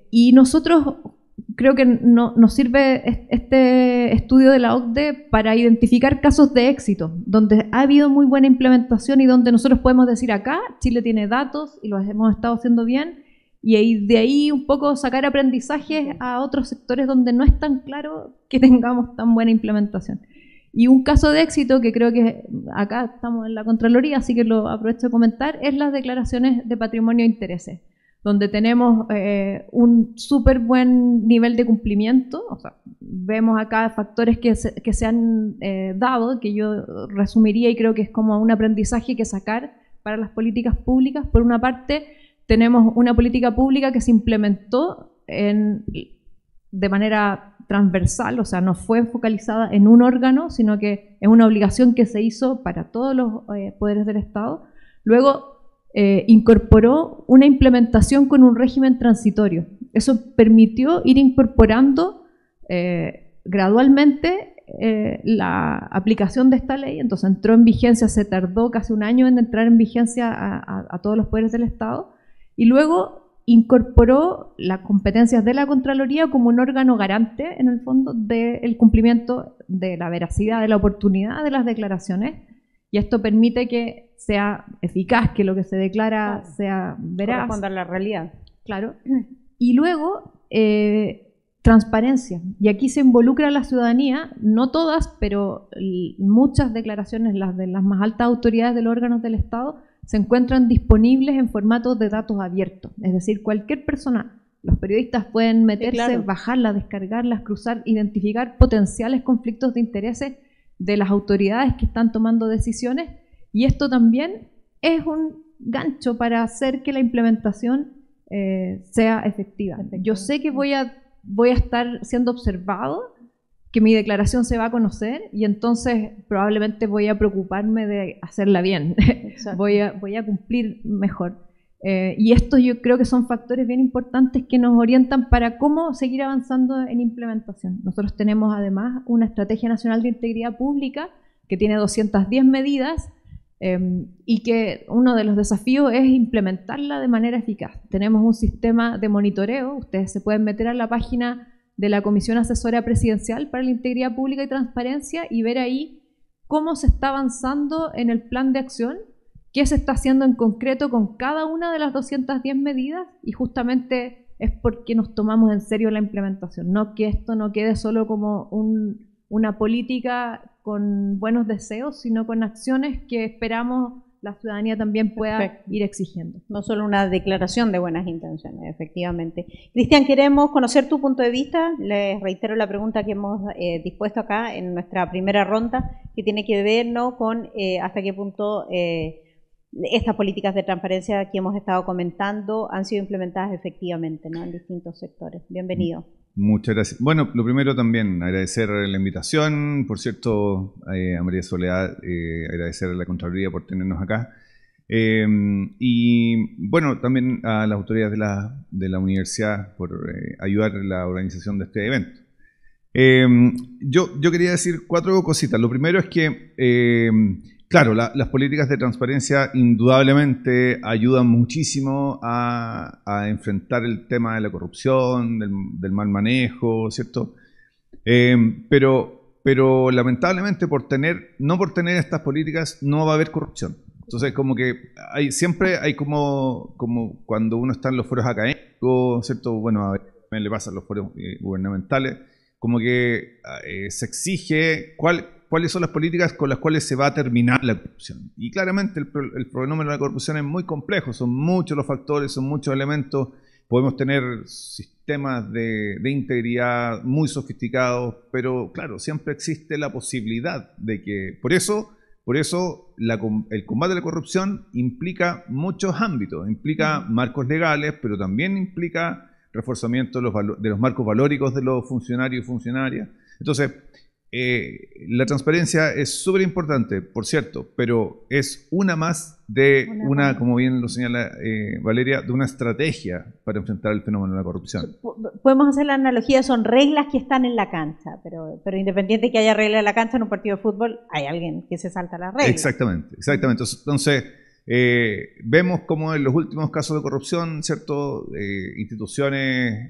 Speaker 6: Y nosotros creo que nos sirve este estudio de la OCDE para identificar casos de éxito, donde ha habido muy buena implementación y donde nosotros podemos decir acá, Chile tiene datos y los hemos estado haciendo bien, y de ahí un poco sacar aprendizajes a otros sectores donde no es tan claro que tengamos tan buena implementación. Y un caso de éxito que creo que acá estamos en la Contraloría, así que lo aprovecho de comentar, es las declaraciones de patrimonio e intereses, donde tenemos un súper buen nivel de cumplimiento. O sea, vemos acá factores que se han dado, que yo resumiría y creo que es como un aprendizaje que sacar para las políticas públicas. Por una parte, tenemos una política pública que se implementó de manera transversal, o sea, no fue focalizada en un órgano, sino que es una obligación que se hizo para todos los poderes del Estado. Luego, incorporó una implementación con un régimen transitorio. Eso permitió ir incorporando gradualmente la aplicación de esta ley, entonces entró en vigencia, se tardó casi un año en entrar en vigencia a todos los poderes del Estado, y luego incorporó las competencias de la Contraloría como un órgano garante, en el fondo, del cumplimiento de la veracidad, de la oportunidad de las declaraciones, y esto permite que sea eficaz, que lo que se declara sea veraz.
Speaker 4: Corresponda a la realidad.
Speaker 6: Claro. Y luego, transparencia. Y aquí se involucra a la ciudadanía, no todas, pero muchas declaraciones, las de las más altas autoridades de los órganos del Estado, se encuentran disponibles en formatos de datos abiertos. Es decir, cualquier persona, los periodistas pueden meterse,
Speaker 4: claro,
Speaker 6: bajarlas, descargarlas, cruzar, identificar potenciales conflictos de intereses de las autoridades que están tomando decisiones, y esto también es un gancho para hacer que la implementación sea efectiva. Yo sé que voy a estar siendo observado, que mi declaración se va a conocer, y entonces probablemente voy a preocuparme de hacerla bien. voy a cumplir mejor. Y estos yo creo que son factores bien importantes que nos orientan para cómo seguir avanzando en implementación. Nosotros tenemos además una Estrategia Nacional de Integridad Pública que tiene 210 medidas, y que uno de los desafíos es implementarla de manera eficaz. Tenemos un sistema de monitoreo, ustedes se pueden meter a la página de la Comisión Asesora Presidencial para la Integridad Pública y Transparencia y ver ahí cómo se está avanzando en el plan de acción, qué se está haciendo en concreto con cada una de las 210 medidas, y justamente es porque nos tomamos en serio la implementación, no que esto no quede solo como una política con buenos deseos, sino con acciones que esperamos la ciudadanía también pueda ir exigiendo.
Speaker 4: No solo una declaración de buenas intenciones, efectivamente. Cristian, queremos conocer tu punto de vista. Les reitero la pregunta que hemos dispuesto acá en nuestra primera ronda, que tiene que ver, ¿no?, con hasta qué punto estas políticas de transparencia que hemos estado comentando han sido implementadas efectivamente, ¿no?, en distintos sectores. Bienvenido.
Speaker 7: Muchas gracias. Bueno, lo primero también, agradecer la invitación, por cierto, a María Soledad, agradecer a la Contraloría por tenernos acá. Y bueno, también a las autoridades de la universidad por ayudar en la organización de este evento. Yo quería decir 4 cositas. Lo primero es que, claro, las políticas de transparencia indudablemente ayudan muchísimo a enfrentar el tema de la corrupción, del mal manejo, ¿cierto? Pero lamentablemente no por tener estas políticas no va a haber corrupción. Entonces como que siempre hay como cuando uno está en los foros académicos, ¿cierto? Bueno, a ver, también le pasa a los foros gubernamentales, como que se exige cuáles son las políticas con las cuales se va a terminar la corrupción. Y claramente el fenómeno de la corrupción es muy complejo, son muchos los factores, son muchos elementos. Podemos tener sistemas de integridad muy sofisticados, pero claro, siempre existe la posibilidad de que... Por eso el combate a la corrupción implica muchos ámbitos, implica marcos legales, pero también implica reforzamiento de los marcos valóricos de los funcionarios y funcionarias. Entonces, la transparencia es súper importante, por cierto, pero es una más de como bien lo señala Valeria, de una estrategia para enfrentar el fenómeno de la corrupción.
Speaker 4: Podemos hacer la analogía, son reglas que están en la cancha, pero independiente de que haya reglas en la cancha, en un partido de fútbol hay alguien que se salta las reglas.
Speaker 7: Exactamente. Entonces, vemos como en los últimos casos de corrupción, ¿cierto? Instituciones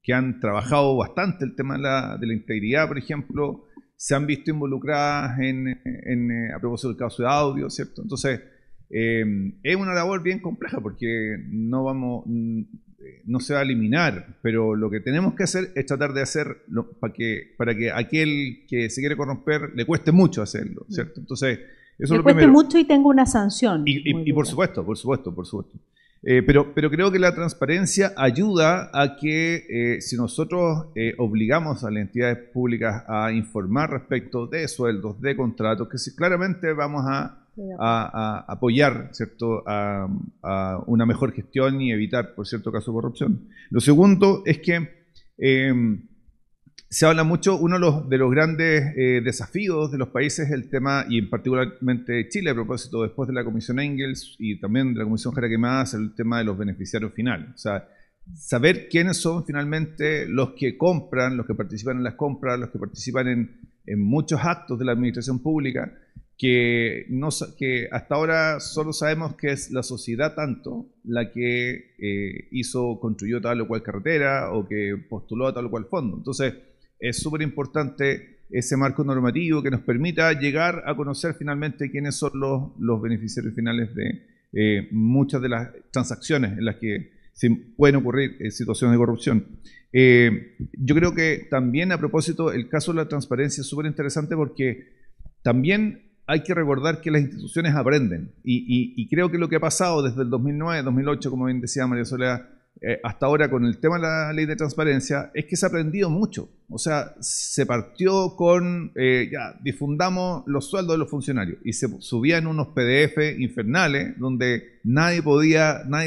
Speaker 7: que han trabajado bastante el tema de la integridad, por ejemplo, se han visto involucradas a propósito del caso de audio, ¿cierto? Entonces, es una labor bien compleja porque no se va a eliminar, pero lo que tenemos que hacer es tratar de hacerlo para que aquel que se quiere corromper le cueste mucho hacerlo, ¿cierto? Entonces, eso
Speaker 4: le
Speaker 7: es lo
Speaker 4: cueste
Speaker 7: primero.
Speaker 4: Mucho y tenga una sanción.
Speaker 7: Y por supuesto. Pero creo que la transparencia ayuda a que si nosotros obligamos a las entidades públicas a informar respecto de sueldos, de contratos, que claramente vamos a apoyar, ¿cierto?, a una mejor gestión y evitar, por cierto, casos de corrupción. Lo segundo es que se habla mucho, uno de los grandes desafíos de los países es el tema, y particularmente de Chile, a propósito después de la Comisión Engels y también de la Comisión Jaraquemada, es el tema de los beneficiarios finales. O sea, saber quiénes son finalmente los que compran, los que participan en las compras, los que participan en muchos actos de la administración pública, que hasta ahora solo sabemos que es la sociedad tanto la que construyó tal o cual carretera o que postuló a tal o cual fondo. Entonces es súper importante ese marco normativo que nos permita llegar a conocer finalmente quiénes son los beneficiarios finales de muchas de las transacciones en las que se pueden ocurrir situaciones de corrupción. Yo creo que también, a propósito, el caso de la transparencia es súper interesante porque también hay que recordar que las instituciones aprenden y creo que lo que ha pasado desde el 2009, 2008, como bien decía María Soledad, hasta ahora con el tema de la ley de transparencia, es que se ha aprendido mucho. O sea, se partió con, ya, difundamos los sueldos de los funcionarios y se subían unos PDF infernales donde nadie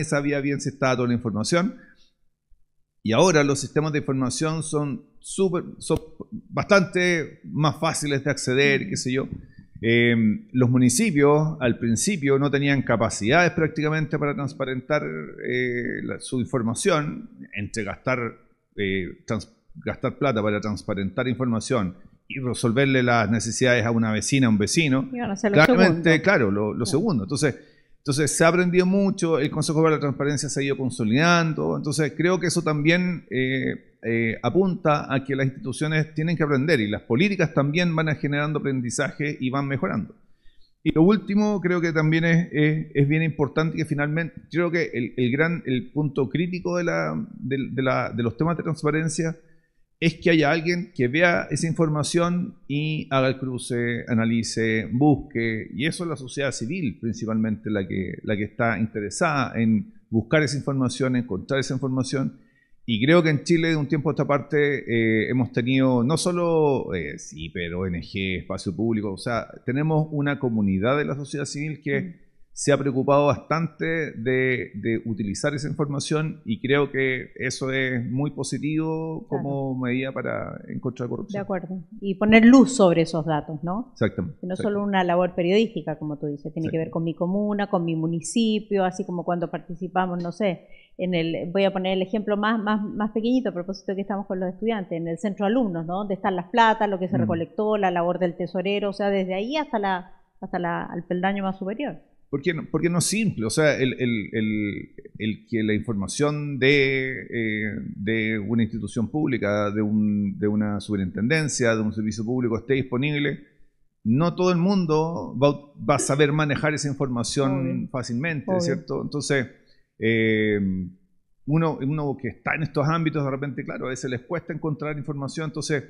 Speaker 7: sabía bien si estaba toda la información. Y ahora los sistemas de información son bastante más fáciles de acceder, qué sé yo. Los municipios al principio no tenían capacidades prácticamente para transparentar su información, entre gastar plata para transparentar información y resolverle las necesidades a una vecina, a un vecino. Claramente, claro, lo segundo. Entonces se ha aprendido mucho, el Consejo para la Transparencia se ha ido consolidando, entonces creo que eso también apunta a que las instituciones tienen que aprender y las políticas también van generando aprendizaje y van mejorando. Y lo último creo que también es bien importante que finalmente, creo que el punto crítico de los temas de transparencia es que haya alguien que vea esa información y haga el cruce, analice, busque, y eso es la sociedad civil principalmente la que está interesada en buscar esa información, encontrar esa información. Y creo que en Chile, de un tiempo a esta parte, hemos tenido no solo CIPER, ONG, espacio público, o sea, tenemos una comunidad de la sociedad civil que se ha preocupado bastante de utilizar esa información y creo que eso es muy positivo como medida en contra de la corrupción.
Speaker 4: De acuerdo. Y poner luz sobre esos datos, ¿no?
Speaker 7: Exactamente.
Speaker 4: Que no solo una labor periodística, como tú dices, tiene que ver con mi comuna, con mi municipio, así como cuando participamos, no sé, voy a poner el ejemplo más pequeñito a propósito de que estamos con los estudiantes, en el centro de alumnos, ¿no? Donde están las platas, lo que se recolectó, la labor del tesorero, o sea, desde ahí hasta al peldaño más superior.
Speaker 7: Porque no es simple, o sea, el que la información de una institución pública, de una superintendencia, de un servicio público esté disponible, no todo el mundo va a saber manejar esa información fácilmente, ¿cierto? Entonces, uno que está en estos ámbitos, de repente, claro, a veces les cuesta encontrar información, entonces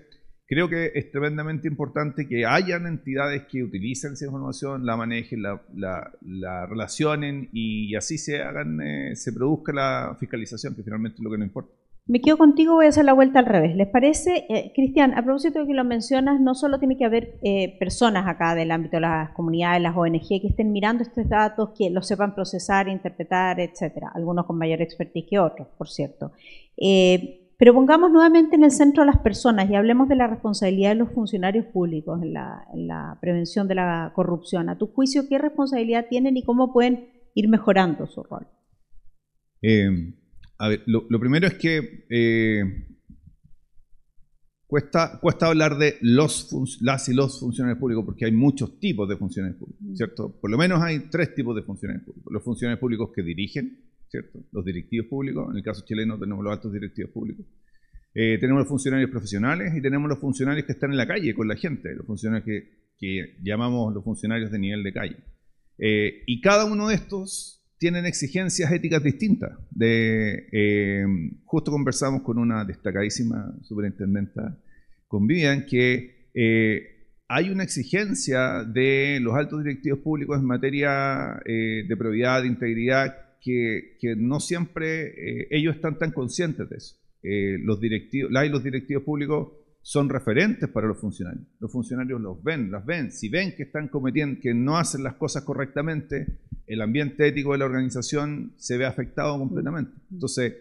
Speaker 7: creo que es tremendamente importante que hayan entidades que utilicen esa información, la manejen, la relacionen y así se produzca la fiscalización, que finalmente es lo que nos importa.
Speaker 4: Me quedo contigo, voy a hacer la vuelta al revés. ¿Les parece? Cristian, a propósito de que lo mencionas, no solo tiene que haber personas acá del ámbito de las comunidades, las ONG, que estén mirando estos datos, que los sepan procesar, interpretar, etcétera. Algunos con mayor expertise que otros, por cierto. Pero pongamos nuevamente en el centro a las personas y hablemos de la responsabilidad de los funcionarios públicos en la prevención de la corrupción. A tu juicio, ¿qué responsabilidad tienen y cómo pueden ir mejorando su rol?
Speaker 7: A ver, lo primero es que cuesta hablar de las y los funcionarios públicos porque hay muchos tipos de funcionarios públicos, ¿cierto? Por lo menos hay 3 tipos de funcionarios públicos. Los funcionarios públicos que dirigen, ¿cierto? Los directivos públicos, en el caso chileno tenemos los altos directivos públicos. Tenemos los funcionarios profesionales y tenemos los funcionarios que están en la calle con la gente, los funcionarios que llamamos los funcionarios de nivel de calle. Y cada uno de estos tienen exigencias éticas distintas. Justo conversamos con una destacadísima superintendenta con Vivian que hay una exigencia de los altos directivos públicos en materia de probidad, de integridad, que no siempre ellos están tan conscientes de eso. Los directivos públicos son referentes para los funcionarios. Los funcionarios las ven. Si ven que están cometiendo, que no hacen las cosas correctamente, el ambiente ético de la organización se ve afectado completamente. Entonces,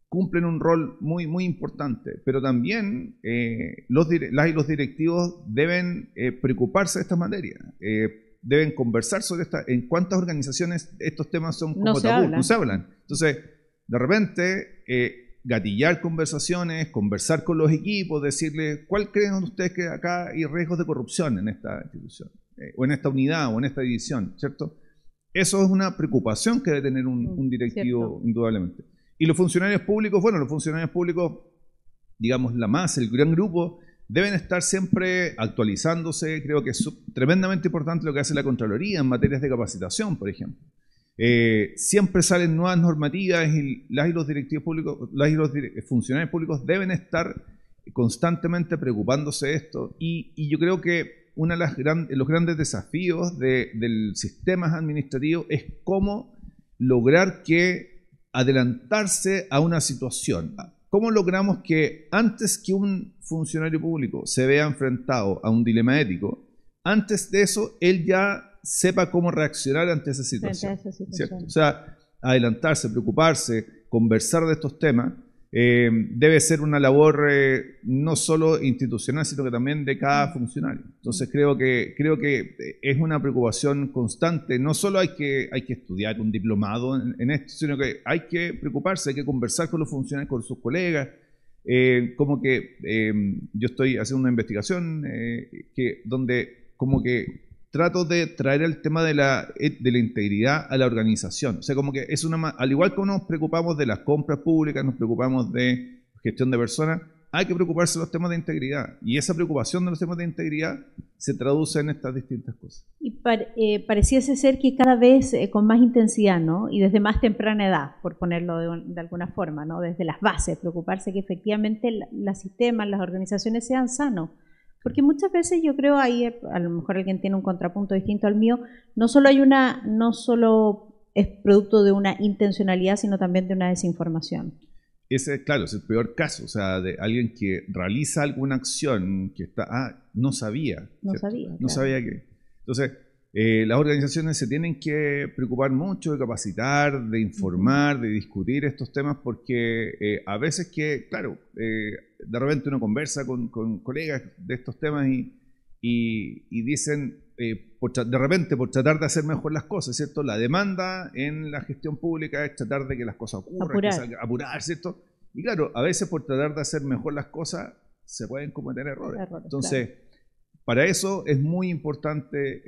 Speaker 7: cumplen un rol muy, muy importante. Pero también los directivos deben preocuparse de estas materias. Deben conversar sobre en cuántas organizaciones estos temas son como tabú, no se hablan. Entonces, de repente gatillar conversaciones, conversar con los equipos, decirles ¿cuál creen ustedes que acá hay riesgos de corrupción en esta institución? O en esta unidad o en esta división, ¿cierto? Eso es una preocupación que debe tener un directivo, cierto, indudablemente. Y los funcionarios públicos, bueno, los funcionarios públicos, digamos la masa, el gran grupo, deben estar siempre actualizándose. Creo que es tremendamente importante lo que hace la Contraloría en materias de capacitación, por ejemplo. Siempre salen nuevas normativas y las y los directivos públicos, las y los funcionarios públicos deben estar constantemente preocupándose de esto. Y yo creo que uno de los grandes desafíos del sistema administrativo es cómo lograr adelantarse a una situación. ¿Cómo logramos que antes que un funcionario público se vea enfrentado a un dilema ético, antes de eso él ya sepa cómo reaccionar ante esa situación? ¿Cierto? O sea, adelantarse, preocuparse, conversar de estos temas, debe ser una labor no solo institucional, sino que también de cada funcionario. Entonces creo que es una preocupación constante. No solo hay que estudiar un diplomado en esto, sino que hay que preocuparse, hay que conversar con los funcionarios, con sus colegas. Yo estoy haciendo una investigación donde como que trato de traer el tema de la integridad a la organización. O sea, como que es al igual que nos preocupamos de las compras públicas, nos preocupamos de gestión de personas, hay que preocuparse de los temas de integridad. Y esa preocupación de los temas de integridad se traduce en estas distintas cosas.
Speaker 4: Y pareciese ser que cada vez con más intensidad, ¿no? Y desde más temprana edad, por ponerlo de alguna forma, ¿no? Desde las bases, preocuparse que efectivamente los sistemas, las organizaciones sean sanos. Porque muchas veces yo creo, ahí a lo mejor alguien tiene un contrapunto distinto al mío, no solo es producto de una intencionalidad, sino también de una desinformación.
Speaker 7: Ese, claro, es el peor caso, o sea, de alguien que realiza alguna acción que no sabía.
Speaker 4: No sabía.
Speaker 7: No sabía qué. Entonces, las organizaciones se tienen que preocupar mucho de capacitar, de informar, de discutir estos temas, porque a veces claro, de repente uno conversa con colegas de estos temas y dicen, de repente por tratar de hacer mejor las cosas, ¿cierto? La demanda en la gestión pública es tratar de que las cosas ocurran, apurar, ¿cierto? Y claro, a veces por tratar de hacer mejor las cosas se pueden cometer errores. Entonces, claro, para eso es muy importante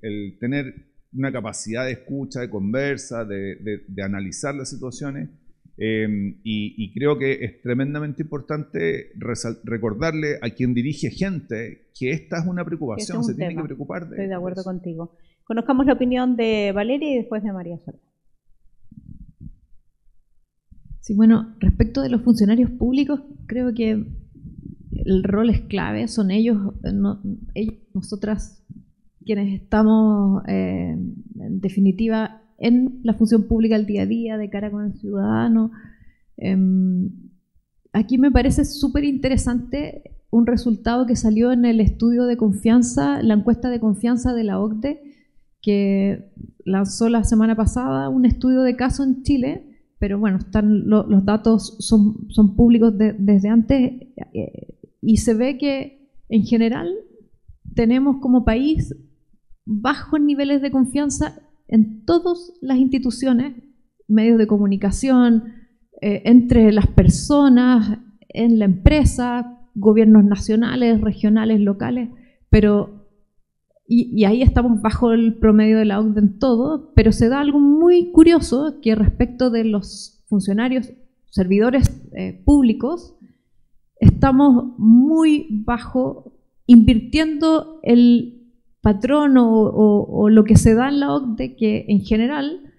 Speaker 7: el tener una capacidad de escucha, de conversa, de analizar las situaciones. Y creo que es tremendamente importante recordarle a quien dirige gente que esta es una preocupación, se tiene que preocupar de.
Speaker 4: Estoy de acuerdo contigo. Conozcamos la opinión de Valeria y después de María Soledad.
Speaker 6: Sí, bueno, respecto de los funcionarios públicos, creo que el rol es clave, son ellos, nosotras quienes estamos en definitiva en la función pública el día a día de cara con el ciudadano. Aquí me parece súper interesante un resultado que salió en el estudio de confianza, la encuesta de confianza de la OCDE, que lanzó la semana pasada un estudio de caso en Chile, pero bueno, los datos son públicos desde antes, y se ve que en general tenemos como país bajos niveles de confianza en todas las instituciones, medios de comunicación, entre las personas, en la empresa, gobiernos nacionales, regionales, locales, y ahí estamos bajo el promedio de la OCDE en todo, pero se da algo muy curioso que respecto de los funcionarios, servidores públicos, estamos muy bajo, invirtiendo el patrón o lo que se da en la OCDE, que en general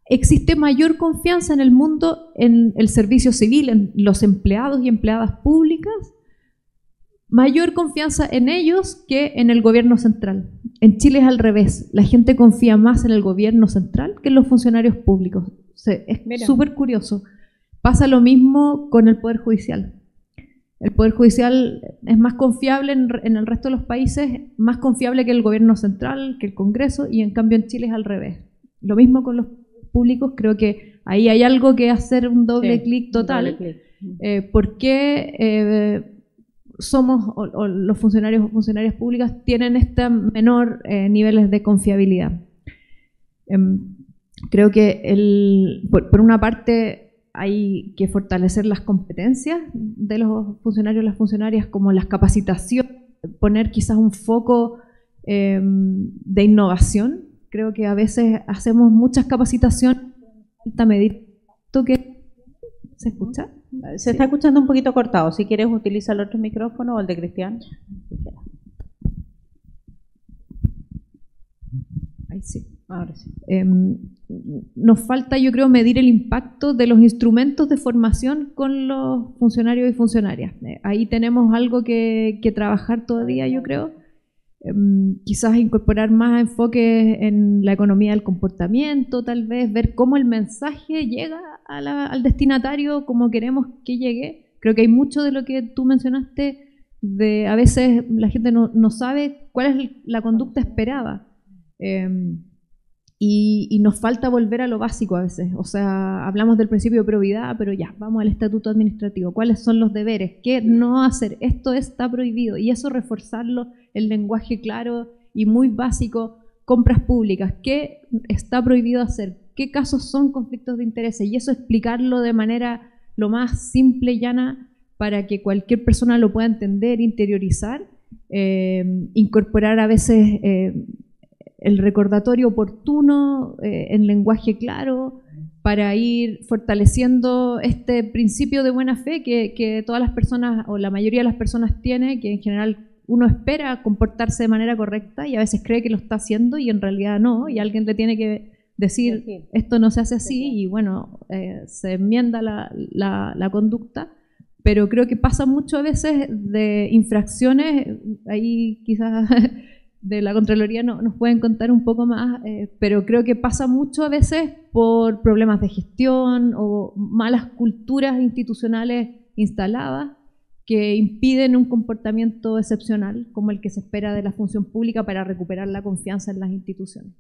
Speaker 6: existe mayor confianza en el mundo en el servicio civil, en los empleados y empleadas públicas, mayor confianza en ellos que en el gobierno central. En Chile es al revés, la gente confía más en el gobierno central que en los funcionarios públicos. Es súper curioso. Pasa lo mismo con el Poder Judicial. El Poder Judicial es más confiable en el resto de los países, más confiable que el gobierno central, que el Congreso, y en cambio en Chile es al revés. Lo mismo con los públicos, creo que ahí hay algo que hacer un doble clic total. ¿Por qué los funcionarias públicas tienen este menor niveles de confiabilidad? Creo que por una parte hay que fortalecer las competencias de los funcionarios y las funcionarias, como las capacitaciones, poner quizás un foco de innovación. Creo que a veces hacemos muchas capacitaciones, falta medir esto que ¿se escucha?
Speaker 4: Se está escuchando un poquito cortado. Si quieres, utiliza el otro micrófono o el de Cristian.
Speaker 6: Ahí sí.
Speaker 4: Ahora sí.
Speaker 6: Nos falta, yo creo, medir el impacto de los instrumentos de formación con los funcionarios y funcionarias. Ahí tenemos algo que trabajar todavía, yo creo. Quizás incorporar más enfoques en la economía del comportamiento, tal vez, ver cómo el mensaje llega al destinatario como queremos que llegue. Creo que hay mucho de lo que tú mencionaste, de a veces la gente no sabe cuál es la conducta esperada. Y nos falta volver a lo básico a veces. O sea, hablamos del principio de probidad, pero ya, vamos al estatuto administrativo. ¿Cuáles son los deberes? ¿Qué no hacer? Esto está prohibido. Y eso reforzarlo, el lenguaje claro y muy básico. Compras públicas, ¿qué está prohibido hacer? ¿Qué casos son conflictos de intereses? Y eso explicarlo de manera lo más simple y llana para que cualquier persona lo pueda entender, interiorizar. Incorporar a veces el recordatorio oportuno en lenguaje claro para ir fortaleciendo este principio de buena fe que todas las personas o la mayoría de las personas tiene, que en general uno espera comportarse de manera correcta y a veces cree que lo está haciendo y en realidad no, y alguien le tiene que decir esto no se hace así y bueno, se enmienda la conducta. Pero creo que pasa mucho a veces de infracciones, ahí quizás de la Contraloría nos pueden contar un poco más, pero creo que pasa mucho a veces por problemas de gestión o malas culturas institucionales instaladas que impiden un comportamiento excepcional como el que se espera de la función pública para recuperar la confianza en las instituciones.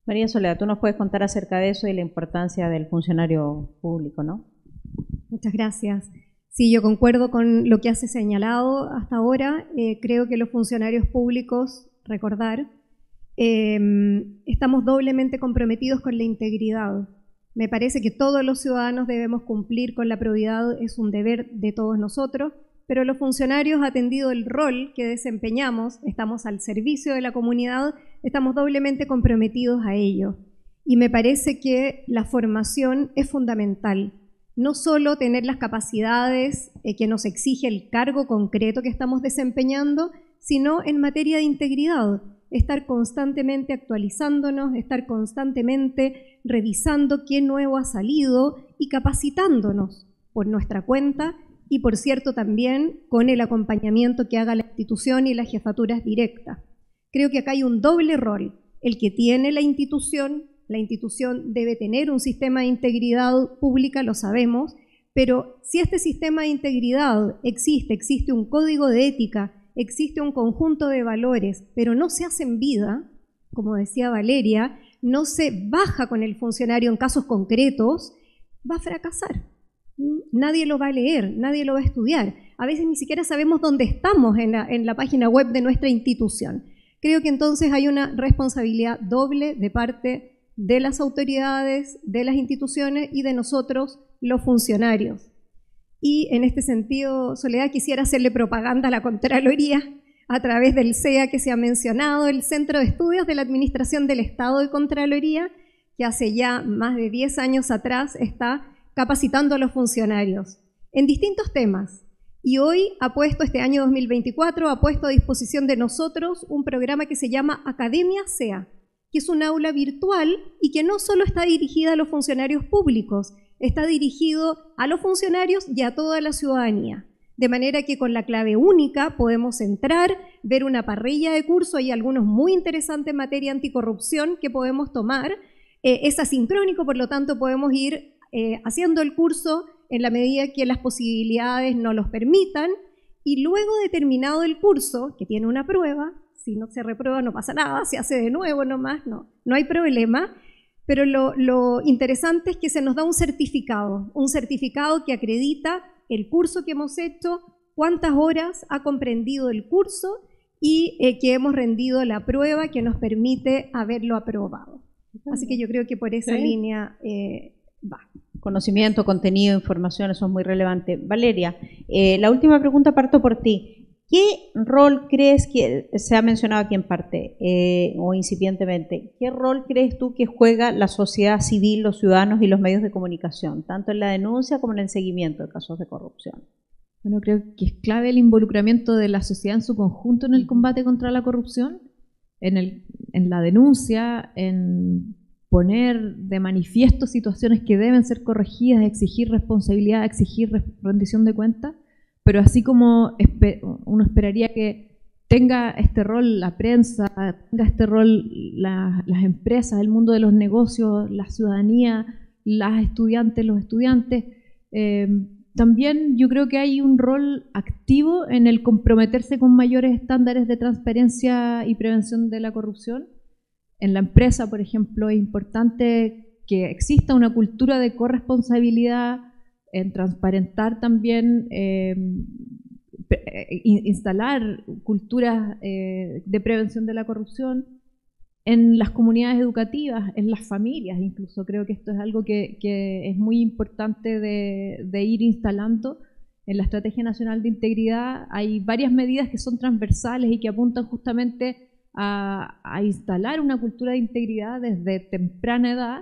Speaker 4: María Soledad, tú nos puedes contar acerca de eso y la importancia del funcionario público, ¿no?
Speaker 5: Muchas gracias. Sí, yo concuerdo con lo que has señalado hasta ahora. Creo que los funcionarios públicos, recordar, estamos doblemente comprometidos con la integridad. Me parece que todos los ciudadanos debemos cumplir con la probidad, es un deber de todos nosotros, pero los funcionarios, atendido el rol que desempeñamos, estamos al servicio de la comunidad, estamos doblemente comprometidos a ello. Y me parece que la formación es fundamental. No solo tener las capacidades que nos exige el cargo concreto que estamos desempeñando, sino en materia de integridad, estar constantemente actualizándonos, estar constantemente revisando qué nuevo ha salido y capacitándonos por nuestra cuenta y, por cierto, también con el acompañamiento que haga la institución y las jefaturas directas. Creo que acá hay un doble rol, el que tiene la institución debe tener un sistema de integridad pública, lo sabemos, pero si este sistema de integridad existe un código de ética, existe un conjunto de valores, pero no se hacen vida, como decía Valeria, no se baja con el funcionario en casos concretos, va a fracasar. Nadie lo va a leer, nadie lo va a estudiar. A veces ni siquiera sabemos dónde estamos en la página web de nuestra institución. Creo que entonces hay una responsabilidad doble de parte de las autoridades, de las instituciones y de nosotros, los funcionarios. Y en este sentido, Soledad, quisiera hacerle propaganda a la Contraloría a través del CEA que se ha mencionado, el Centro de Estudios de la Administración del Estado de Contraloría, que hace ya más de 10 años atrás está capacitando a los funcionarios en distintos temas. Y hoy ha puesto, este año 2024, ha puesto a disposición de nosotros un programa que se llama Academia CEA, que es un aula virtual y que no solo está dirigida a los funcionarios públicos, está dirigido a los funcionarios y a toda la ciudadanía. De manera que con la clave única podemos entrar, ver una parrilla de cursos, hay algunos muy interesantes en materia anticorrupción que podemos tomar. Es asincrónico, por lo tanto podemos ir haciendo el curso en la medida que las posibilidades nos los permitan y luego de terminado el curso, que tiene una prueba, si no se reprueba no pasa nada, se hace de nuevo nomás, no hay problema, pero lo interesante es que se nos da un certificado que acredita el curso que hemos hecho, cuántas horas ha comprendido el curso y que hemos rendido la prueba que nos permite haberlo aprobado. Así que yo creo que por esa línea va.
Speaker 4: Conocimiento, contenido, información, eso es muy relevante. Valeria, la última pregunta parto por ti. ¿Qué rol crees que se ha mencionado aquí en parte o incipientemente? ¿Qué rol crees tú que juega la sociedad civil, los ciudadanos y los medios de comunicación, tanto en la denuncia como en el seguimiento de casos de corrupción?
Speaker 6: Bueno, creo que es clave el involucramiento de la sociedad en su conjunto en el combate contra la corrupción, en la denuncia, en poner de manifiesto situaciones que deben ser corregidas, exigir responsabilidad, exigir rendición de cuentas. Pero así como uno esperaría que tenga este rol la prensa, tenga este rol las empresas, el mundo de los negocios, la ciudadanía, las estudiantes, los estudiantes, también yo creo que hay un rol activo en el comprometerse con mayores estándares de transparencia y prevención de la corrupción. En la empresa, por ejemplo, es importante que exista una cultura de corresponsabilidad, en transparentar también, instalar culturas de prevención de la corrupción en las comunidades educativas, en las familias incluso. Creo que esto es algo que es muy importante de ir instalando. En la Estrategia Nacional de Integridad hay varias medidas que son transversales y que apuntan justamente a instalar una cultura de integridad desde temprana edad.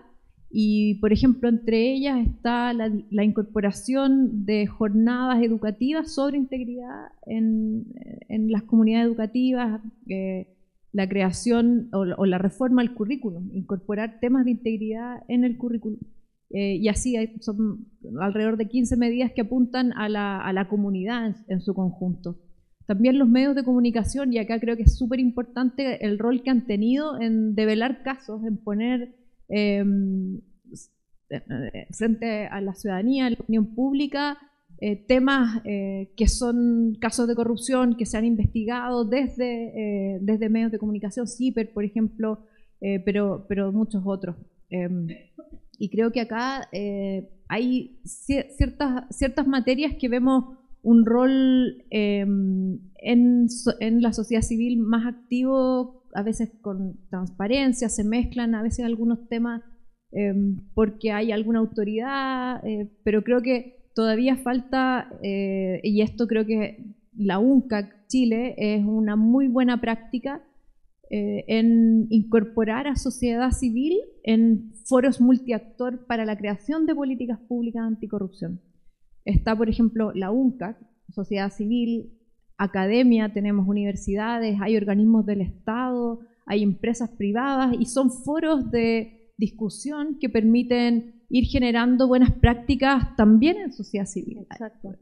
Speaker 6: Y, por ejemplo, entre ellas está la incorporación de jornadas educativas sobre integridad en las comunidades educativas, la creación o la reforma al currículum, incorporar temas de integridad en el currículum. Y así son alrededor de 15 medidas que apuntan a la comunidad en su conjunto. También los medios de comunicación, y acá creo que es súper importante el rol que han tenido en develar casos, en poner frente a la ciudadanía, a la opinión pública, temas que son casos de corrupción que se han investigado desde medios de comunicación, CIPER, por ejemplo, pero muchos otros. Y creo que acá hay ciertas materias que vemos un rol en la sociedad civil más activo, a veces con transparencia, se mezclan a veces algunos temas porque hay alguna autoridad, pero creo que todavía falta, y esto creo que la UNCAC Chile es una muy buena práctica en incorporar a sociedad civil en foros multiactor para la creación de políticas públicas anticorrupción. Está, por ejemplo, la UNCAC, sociedad civil, academia, tenemos universidades, hay organismos del Estado, hay empresas privadas y son foros de discusión que permiten ir generando buenas prácticas también en sociedad civil.
Speaker 4: Exacto.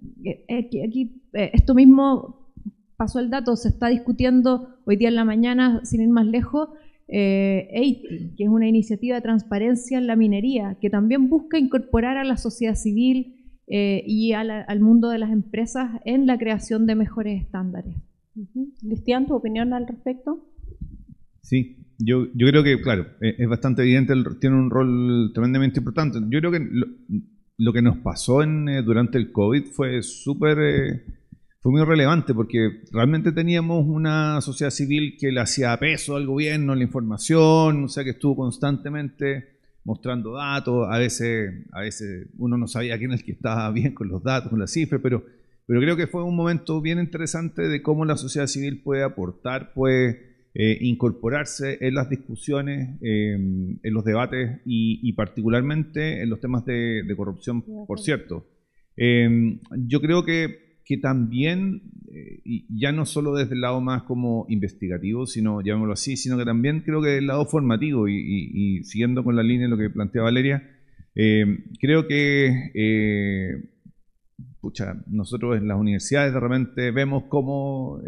Speaker 6: Aquí esto mismo pasó el dato, se está discutiendo hoy día en la mañana, sin ir más lejos, EITI, que es una iniciativa de transparencia en la minería, que también busca incorporar a la sociedad civil y al mundo de las empresas en la creación de mejores estándares.
Speaker 4: Cristian, ¿tu opinión al respecto?
Speaker 7: Sí, yo creo que, claro, es bastante evidente, tiene un rol tremendamente importante. Yo creo que lo que nos pasó durante el COVID fue fue muy relevante porque realmente teníamos una sociedad civil que le hacía peso al gobierno, la información, o sea, que estuvo constantemente mostrando datos. A veces uno no sabía quién es el que estaba bien con los datos, con las cifras, pero creo que fue un momento bien interesante de cómo la sociedad civil puede aportar, puede incorporarse en las discusiones, en los debates y particularmente en los temas de corrupción, por cierto. Yo creo que también, y ya no solo desde el lado más como investigativo, sino, llamémoslo así, sino que también creo que del lado formativo y siguiendo con la línea de lo que plantea Valeria, creo que nosotros en las universidades de repente vemos cómo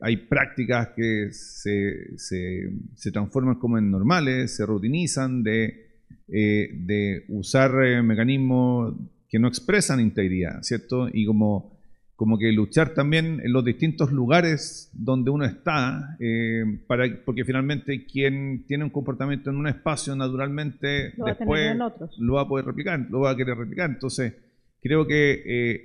Speaker 7: hay prácticas que se transforman como en normales, se rutinizan de usar mecanismos que no expresan integridad, ¿cierto? Y como que luchar también en los distintos lugares donde uno está, porque finalmente quien tiene un comportamiento en un espacio naturalmente después lo va a poder replicar, lo va a querer replicar. Entonces, creo que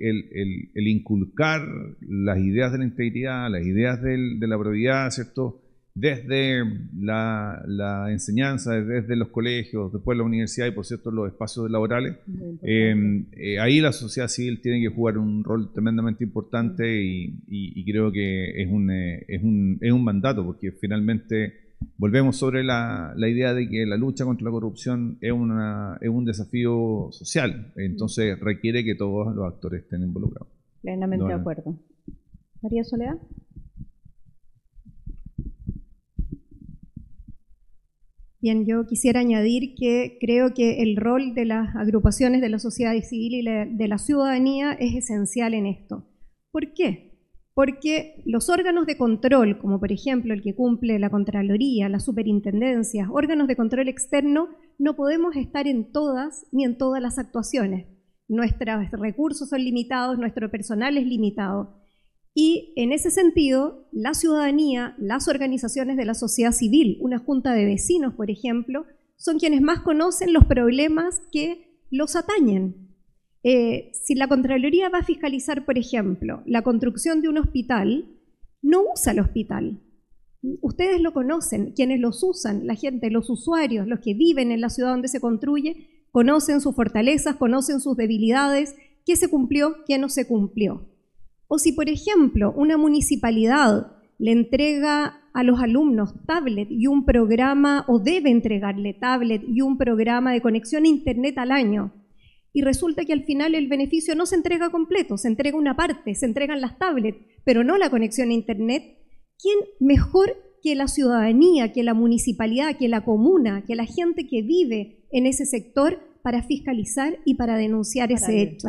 Speaker 7: el inculcar las ideas de la integridad, las ideas de la probidad, ¿cierto? desde la enseñanza, desde los colegios, después la universidad y por cierto los espacios laborales. Ahí la sociedad civil tiene que jugar un rol tremendamente importante y creo que es un mandato, porque finalmente volvemos sobre la idea de que la lucha contra la corrupción es un desafío social, entonces requiere que todos los actores estén involucrados.
Speaker 4: Plenamente de acuerdo. María Soledad.
Speaker 5: Bien, yo quisiera añadir que creo que el rol de las agrupaciones de la sociedad civil y de la ciudadanía es esencial en esto. ¿Por qué? Porque los órganos de control, como por ejemplo el que cumple la Contraloría, las superintendencias, órganos de control externo, no podemos estar en todas ni en todas las actuaciones. Nuestros recursos son limitados, nuestro personal es limitado. Y en ese sentido, la ciudadanía, las organizaciones de la sociedad civil, una junta de vecinos, por ejemplo, son quienes más conocen los problemas que los atañen. Si la Contraloría va a fiscalizar, por ejemplo, la construcción de un hospital, no usa el hospital. Ustedes lo conocen, quienes los usan, la gente, los usuarios, los que viven en la ciudad donde se construye, conocen sus fortalezas, conocen sus debilidades, qué se cumplió, qué no se cumplió. O si, por ejemplo, una municipalidad le entrega a los alumnos tablet y un programa, o debe entregarle tablet y un programa de conexión a Internet al año, y resulta que al final el beneficio no se entrega completo, se entrega una parte, se entregan las tablets, pero no la conexión a Internet, ¿quién mejor que la ciudadanía, que la municipalidad, que la comuna, que la gente que vive en ese sector para fiscalizar y para denunciar ese hecho?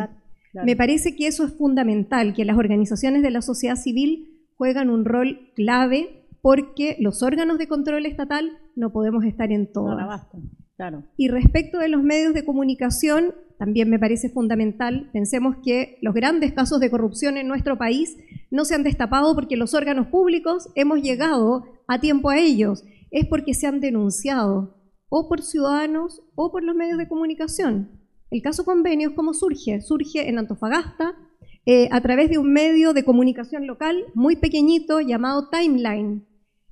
Speaker 5: Claro. Me parece que eso es fundamental, que las organizaciones de la sociedad civil juegan un rol clave porque los órganos de control estatal no podemos estar en todas.
Speaker 4: No, basta. Claro.
Speaker 5: Y respecto de los medios de comunicación, también me parece fundamental. Pensemos que los grandes casos de corrupción en nuestro país no se han destapado porque los órganos públicos hemos llegado a tiempo a ellos. Es porque se han denunciado o por ciudadanos o por los medios de comunicación. El caso Convenios, ¿cómo surge? Surge en Antofagasta a través de un medio de comunicación local muy pequeñito llamado Timeline,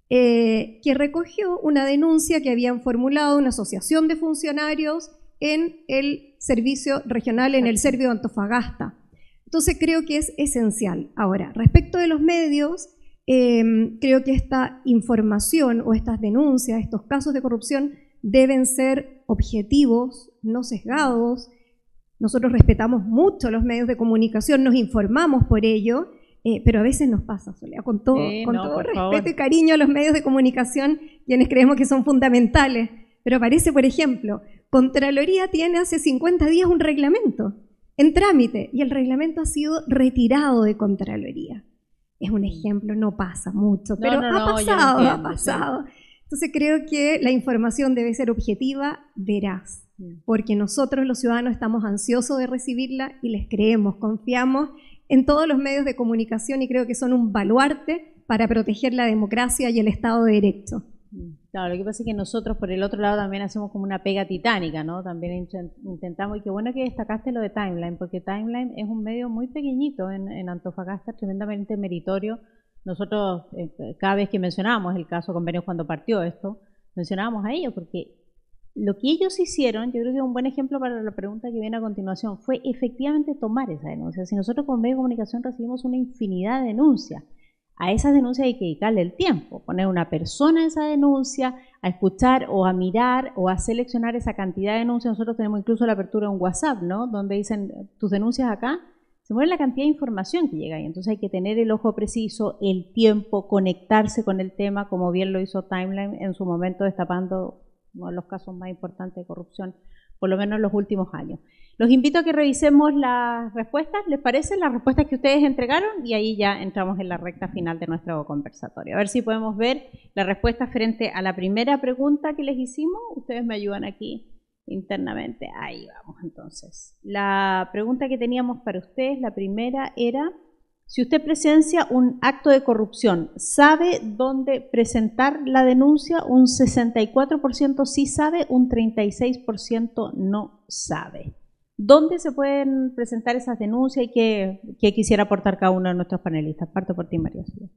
Speaker 5: que recogió una denuncia que habían formulado una asociación de funcionarios en el servicio regional, en el Servio de Antofagasta. Entonces creo que es esencial. Ahora, respecto de los medios, creo que esta información o estas denuncias, estos casos de corrupción, deben ser objetivos, no sesgados. Nosotros respetamos mucho los medios de comunicación, nos informamos por ello, pero a veces nos pasa, Soledad, con todo respeto y cariño a los medios de comunicación, quienes creemos que son fundamentales. Pero aparece, por ejemplo, Contraloría tiene hace 50 días un reglamento en trámite y el reglamento ha sido retirado de Contraloría. Es un ejemplo, no pasa mucho, pero ha pasado. Entonces creo que la información debe ser objetiva, veraz, porque nosotros los ciudadanos estamos ansiosos de recibirla y les creemos, confiamos en todos los medios de comunicación y creo que son un baluarte para proteger la democracia y el Estado de Derecho.
Speaker 4: Claro, lo que pasa es que nosotros por el otro lado también hacemos como una pega titánica, ¿no? También intentamos, y qué bueno que destacaste lo de Timeline, porque Timeline es un medio muy pequeñito en Antofagasta, tremendamente meritorio. Nosotros, cada vez que mencionábamos el caso Convenios cuando partió esto, mencionábamos a ellos, porque lo que ellos hicieron, yo creo que es un buen ejemplo para la pregunta que viene a continuación, fue efectivamente tomar esa denuncia. Si nosotros como medio de comunicación recibimos una infinidad de denuncias, a esas denuncias hay que dedicarle el tiempo, poner una persona en esa denuncia, a escuchar o a mirar o a seleccionar esa cantidad de denuncias. Nosotros tenemos incluso la apertura de un WhatsApp, ¿no? Donde dicen tus denuncias acá, se mueve la cantidad de información que llega ahí. Entonces hay que tener el ojo preciso, el tiempo, conectarse con el tema, como bien lo hizo Timeline en su momento, destapando uno de los casos más importantes de corrupción, por lo menos en los últimos años. Los invito a que revisemos las respuestas, ¿les parece? Las respuestas que ustedes entregaron y ahí ya entramos en la recta final de nuestro conversatorio. A ver si podemos ver la respuesta frente a la primera pregunta que les hicimos. Ustedes me ayudan aquí internamente. Ahí vamos entonces. La pregunta que teníamos para ustedes, la primera era, si usted presencia un acto de corrupción, ¿sabe dónde presentar la denuncia? Un 64% sí sabe, un 36% no sabe. ¿Dónde se pueden presentar esas denuncias y qué quisiera aportar cada uno de nuestros panelistas? Parto por ti, María Soledad.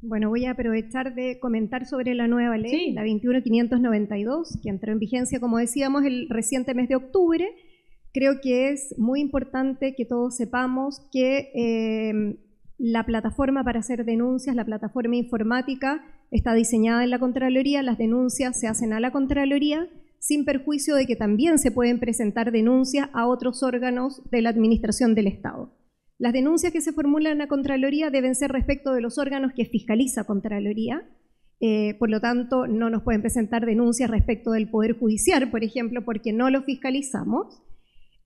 Speaker 5: Bueno, voy a aprovechar de comentar sobre la nueva ley,
Speaker 4: Sí.
Speaker 5: la 21.592, que entró en vigencia, como decíamos, el reciente mes de octubre. Creo que es muy importante que todos sepamos que la plataforma para hacer denuncias, la plataforma informática, está diseñada en la Contraloría. Las denuncias se hacen a la Contraloría, sin perjuicio de que también se pueden presentar denuncias a otros órganos de la Administración del Estado. Las denuncias que se formulan en la Contraloría deben ser respecto de los órganos que fiscaliza Contraloría. Por lo tanto, no nos pueden presentar denuncias respecto del Poder Judicial, por ejemplo, porque no lo fiscalizamos.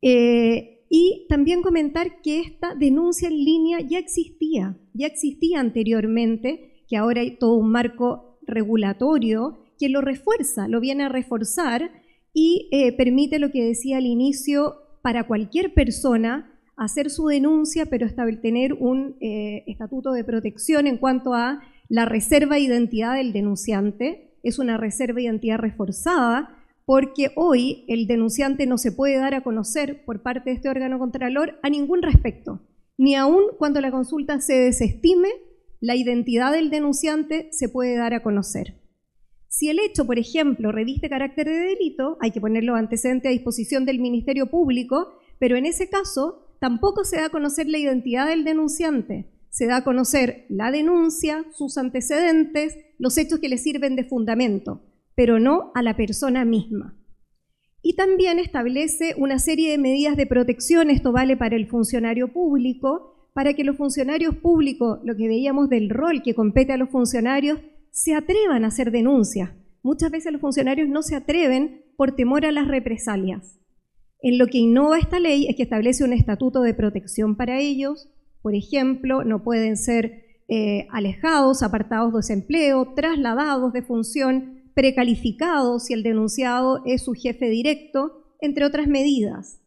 Speaker 5: Y también comentar que esta denuncia en línea ya existía anteriormente, que ahora hay todo un marco regulatorio que lo refuerza, lo viene a reforzar y permite lo que decía al inicio, para cualquier persona hacer su denuncia, pero tener un estatuto de protección en cuanto a la reserva de identidad del denunciante. Es una reserva de identidad reforzada, porque hoy el denunciante no se puede dar a conocer por parte de este órgano contralor a ningún respecto, ni aun cuando la consulta se desestime, la identidad del denunciante se puede dar a conocer. Si el hecho, por ejemplo, reviste carácter de delito, hay que poner los antecedentes a disposición del Ministerio Público, pero en ese caso tampoco se da a conocer la identidad del denunciante, se da a conocer la denuncia, sus antecedentes, los hechos que le sirven de fundamento, pero no a la persona misma. Y también establece una serie de medidas de protección. Esto vale para el funcionario público, para que los funcionarios públicos, lo que veíamos del rol que compete a los funcionarios, se atrevan a hacer denuncias. Muchas veces los funcionarios no se atreven por temor a las represalias. En lo que innova esta ley es que establece un estatuto de protección para ellos. Por ejemplo, no pueden ser alejados, apartados de desempleo, trasladados de función, precalificados si el denunciado es su jefe directo, entre otras medidas.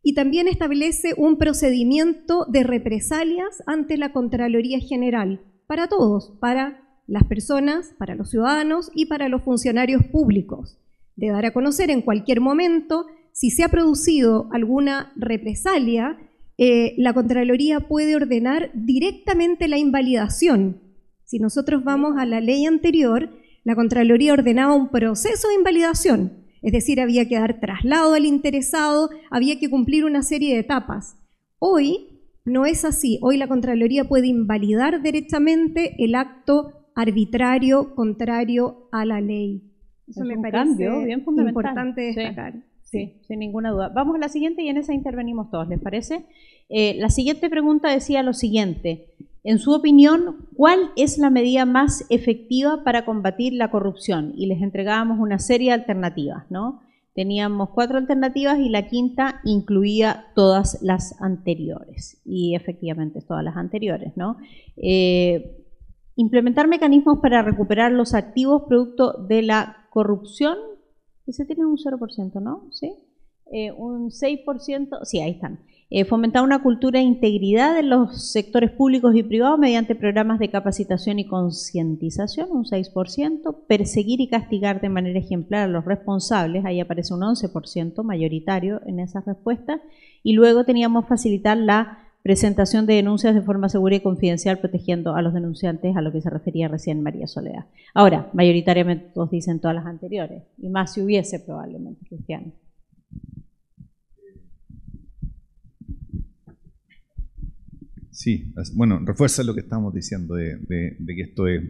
Speaker 5: Y también establece un procedimiento de represalias ante la Contraloría General, para todos, para las personas, para los ciudadanos y para los funcionarios públicos, de dar a conocer en cualquier momento si se ha producido alguna represalia. La Contraloría puede ordenar directamente la invalidación. Si nosotros vamos a la ley anterior, la Contraloría ordenaba un proceso de invalidación, es decir, había que dar traslado al interesado, había que cumplir una serie de etapas. Hoy no es así. Hoy la Contraloría puede invalidar directamente el acto arbitrario contrario a la ley. Eso me parece bien importante destacar.
Speaker 4: Sí, sin ninguna duda. Vamos a la siguiente y en esa intervenimos todos, ¿les parece? La siguiente pregunta decía lo siguiente. En su opinión, ¿cuál es la medida más efectiva para combatir la corrupción? Y les entregábamos una serie de alternativas, ¿no? Teníamos 4 alternativas y la quinta incluía todas las anteriores. Y efectivamente, todas las anteriores, ¿no? Implementar mecanismos para recuperar los activos producto de la corrupción. Ese tiene un 0%, ¿no? ¿Sí? Un 6%, sí, ahí están. Fomentar una cultura de integridad en los sectores públicos y privados mediante programas de capacitación y concientización, un 6%. Perseguir y castigar de manera ejemplar a los responsables, ahí aparece un 11% mayoritario en esas respuestas. Y luego teníamos facilitar la presentación de denuncias de forma segura y confidencial, protegiendo a los denunciantes, a lo que se refería recién María Soledad. Ahora, mayoritariamente todos dicen todas las anteriores, y más si hubiese probablemente, Cristiano.
Speaker 7: Sí, bueno, refuerza lo que estamos diciendo de que esto es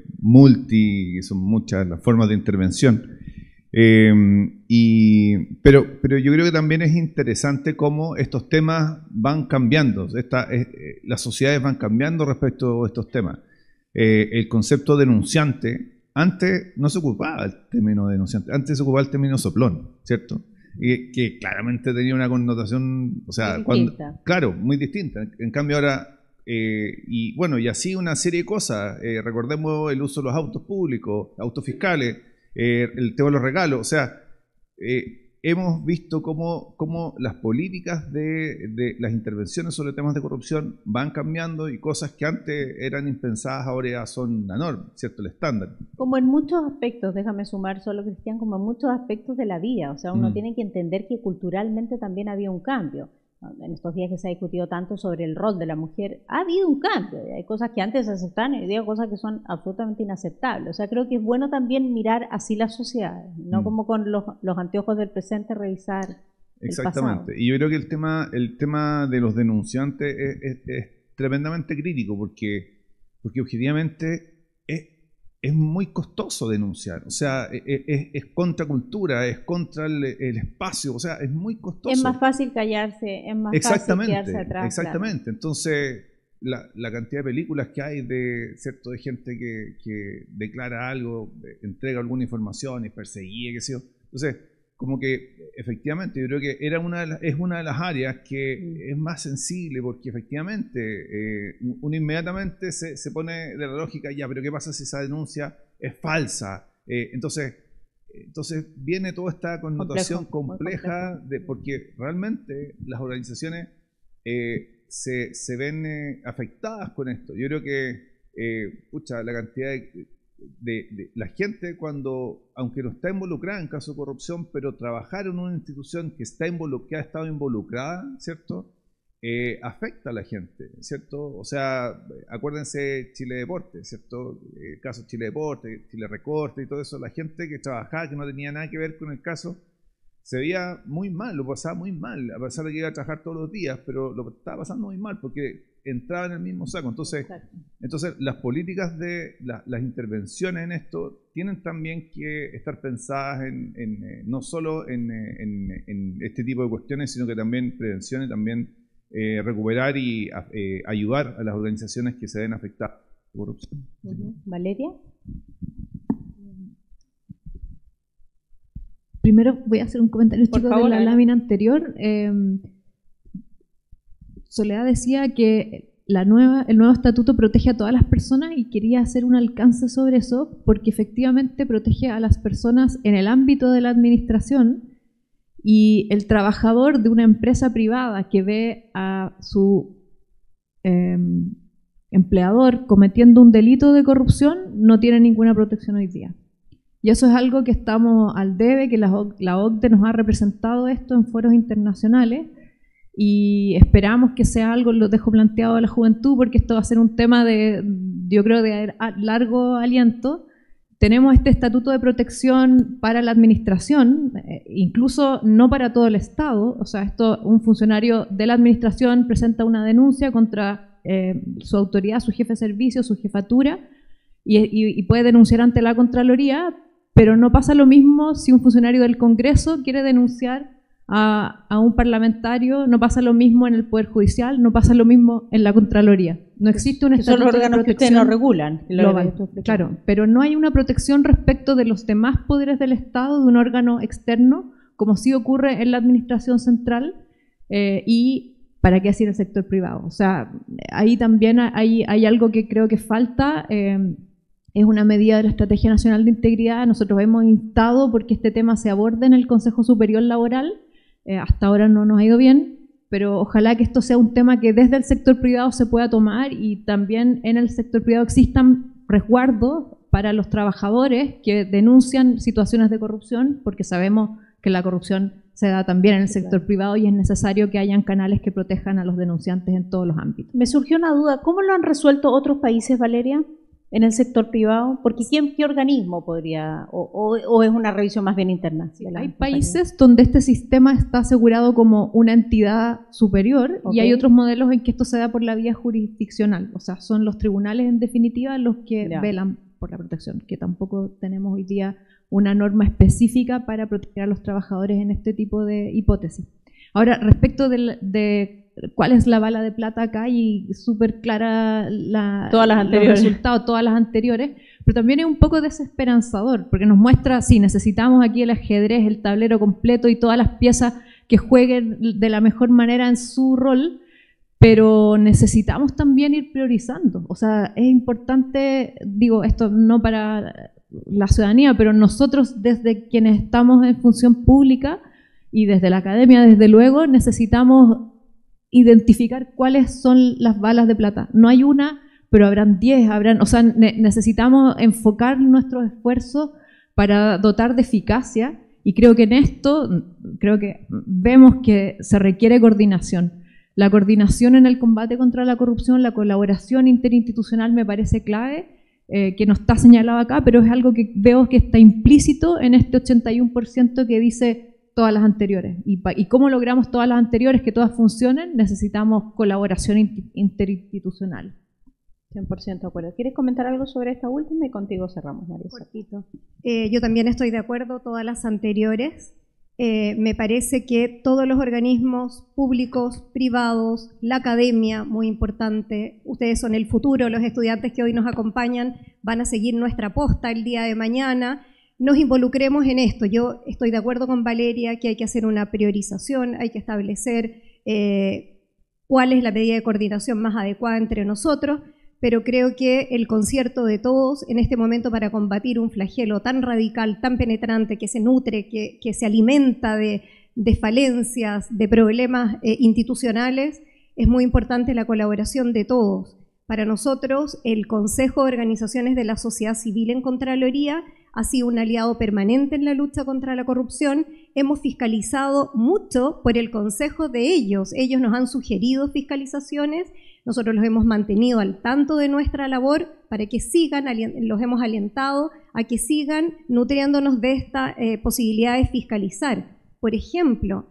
Speaker 7: que son muchas las formas de intervención. Pero yo creo que también es interesante cómo estos temas van cambiando. Las sociedades van cambiando respecto a estos temas. El concepto denunciante, antes no se ocupaba el término denunciante, antes se ocupaba el término soplón, ¿cierto? Que claramente tenía una connotación, o sea, muy distinta. En cambio ahora, y bueno, y así una serie de cosas. Recordemos el uso de los autos públicos, autos fiscales, el tema de los regalos. O sea, hemos visto cómo las políticas de las intervenciones sobre temas de corrupción van cambiando, y cosas que antes eran impensadas ahora ya son la norma, ¿cierto? El estándar.
Speaker 4: Como en muchos aspectos, déjame sumar solo, Cristian, como en muchos aspectos de la vida. O sea, uno tiene que entender que culturalmente también había un cambio. en estos días que se ha discutido tanto sobre el rol de la mujer, ha habido un cambio. Hay cosas que antes se aceptaban y hoy día cosas que son absolutamente inaceptables. O sea, creo que es bueno también mirar así las sociedades, no como con los anteojos del presente revisar
Speaker 7: exactamente. El pasado. Y yo creo que el tema de los denunciantes es tremendamente crítico porque objetivamente es muy costoso denunciar, o sea, es contra cultura, es contra el espacio, o sea, es muy costoso.
Speaker 4: Es más fácil callarse, es más fácil quedarse atrás.
Speaker 7: Exactamente, claro. Entonces la cantidad de películas que hay de gente que declara algo, entrega alguna información, es perseguida, qué sé yo. Entonces, como que efectivamente yo creo que es una de las áreas que es más sensible porque efectivamente uno inmediatamente se pone de la lógica, ya, pero ¿qué pasa si esa denuncia es falsa? Entonces viene toda esta connotación compleja porque realmente las organizaciones se ven afectadas con esto. Yo creo que la cantidad de la gente cuando, aunque no está involucrada en caso de corrupción, pero trabajar en una institución que ha estado involucrada, ¿cierto? Afecta a la gente, ¿cierto? O sea, acuérdense Chile Deporte, ¿cierto? El caso Chile Deporte, Chile Recorte y todo eso, la gente que trabajaba, que no tenía nada que ver con el caso, se veía muy mal, lo pasaba muy mal, a pesar de que iba a trabajar todos los días, pero lo estaba pasando muy mal porque entraba en el mismo saco. Entonces las políticas de las intervenciones en esto tienen también que estar pensadas no solo en este tipo de cuestiones, sino que también prevención y también recuperar y ayudar a las organizaciones que se ven afectadas por corrupción.
Speaker 4: Valeria.
Speaker 6: Primero voy a hacer un comentario chico de la lámina anterior. Soledad decía que el nuevo estatuto protege a todas las personas y quería hacer un alcance sobre eso porque efectivamente protege a las personas en el ámbito de la administración y el trabajador de una empresa privada que ve a su empleador cometiendo un delito de corrupción no tiene ninguna protección hoy día. Y eso es algo que estamos al debe, que la OCDE nos ha representado esto en foros internacionales y esperamos que sea algo, lo dejo planteado a la juventud, porque esto va a ser un tema yo creo, de largo aliento. Tenemos este estatuto de protección para la administración, incluso no para todo el Estado. O sea, un funcionario de la administración presenta una denuncia contra su autoridad, su jefe de servicio, su jefatura, y puede denunciar ante la Contraloría. Pero no pasa lo mismo si un funcionario del Congreso quiere denunciar a un parlamentario, no pasa lo mismo en el Poder Judicial, no pasa lo mismo en la Contraloría. No existe un estatuto de protección. Son los órganos que ustedes no regulan. Claro, pero no hay una protección respecto de los demás poderes del Estado, de un órgano externo, como sí ocurre en la Administración Central, y para qué decir el sector privado. O sea, ahí también hay algo que creo que falta. Es una medida de la Estrategia Nacional de Integridad. Nosotros hemos instado porque este tema se aborde en el Consejo Superior Laboral. Hasta ahora no nos ha ido bien, pero ojalá que esto sea un tema que desde el sector privado se pueda tomar y también en el sector privado existan resguardos para los trabajadores que denuncian situaciones de corrupción, porque sabemos que la corrupción se da también en el sector privado y es necesario que hayan canales que protejan a los denunciantes en todos los ámbitos.
Speaker 4: Me surgió una duda, ¿cómo lo han resuelto otros países, Valeria? ¿En el sector privado? Porque ¿qué organismo podría, o es una revisión más bien interna?
Speaker 6: Hay países donde este sistema está asegurado como una entidad superior y hay otros modelos en que esto se da por la vía jurisdiccional. O sea, son los tribunales en definitiva los que velan por la protección, que tampoco tenemos hoy día una norma específica para proteger a los trabajadores en este tipo de hipótesis. Ahora, respecto de cuál es la bala de plata acá, y súper clara los resultados, todas las anteriores, pero también es un poco desesperanzador, porque nos muestra, sí, necesitamos aquí el ajedrez, el tablero completo y todas las piezas que jueguen de la mejor manera en su rol, pero necesitamos también ir priorizando. O sea, es importante, digo, esto no para la ciudadanía, pero nosotros desde quienes estamos en función pública y desde la academia, desde luego, necesitamos identificar cuáles son las balas de plata. No hay una, pero habrán 10, o sea, necesitamos enfocar nuestros esfuerzos para dotar de eficacia, y creo que en esto creo que vemos que se requiere coordinación. La coordinación en el combate contra la corrupción, la colaboración interinstitucional me parece clave, que no está señalado acá, pero es algo que veo que está implícito en este 81% que dice todas las anteriores. ¿Y cómo logramos todas las anteriores, que todas funcionen? Necesitamos colaboración interinstitucional.
Speaker 4: 100% de acuerdo. ¿Quieres comentar algo sobre esta última? Y contigo cerramos, María.
Speaker 5: Cortito. Yo también estoy de acuerdo, todas las anteriores. Me parece que todos los organismos públicos, privados, la academia, muy importante, ustedes son el futuro, los estudiantes que hoy nos acompañan van a seguir nuestra posta el día de mañana, nos involucremos en esto. Yo estoy de acuerdo con Valeria que hay que hacer una priorización, hay que establecer cuál es la medida de coordinación más adecuada entre nosotros, pero creo que el concierto de todos en este momento para combatir un flagelo tan radical, tan penetrante, que se nutre, que se alimenta de falencias, de problemas institucionales, es muy importante la colaboración de todos. Para nosotros, el Consejo de Organizaciones de la Sociedad Civil en Contraloría ha sido un aliado permanente en la lucha contra la corrupción. Hemos fiscalizado mucho por el consejo de ellos. Ellos nos han sugerido fiscalizaciones. Nosotros los hemos mantenido al tanto de nuestra labor para que sigan, los hemos alentado a que sigan nutriéndonos de esta posibilidad de fiscalizar. Por ejemplo,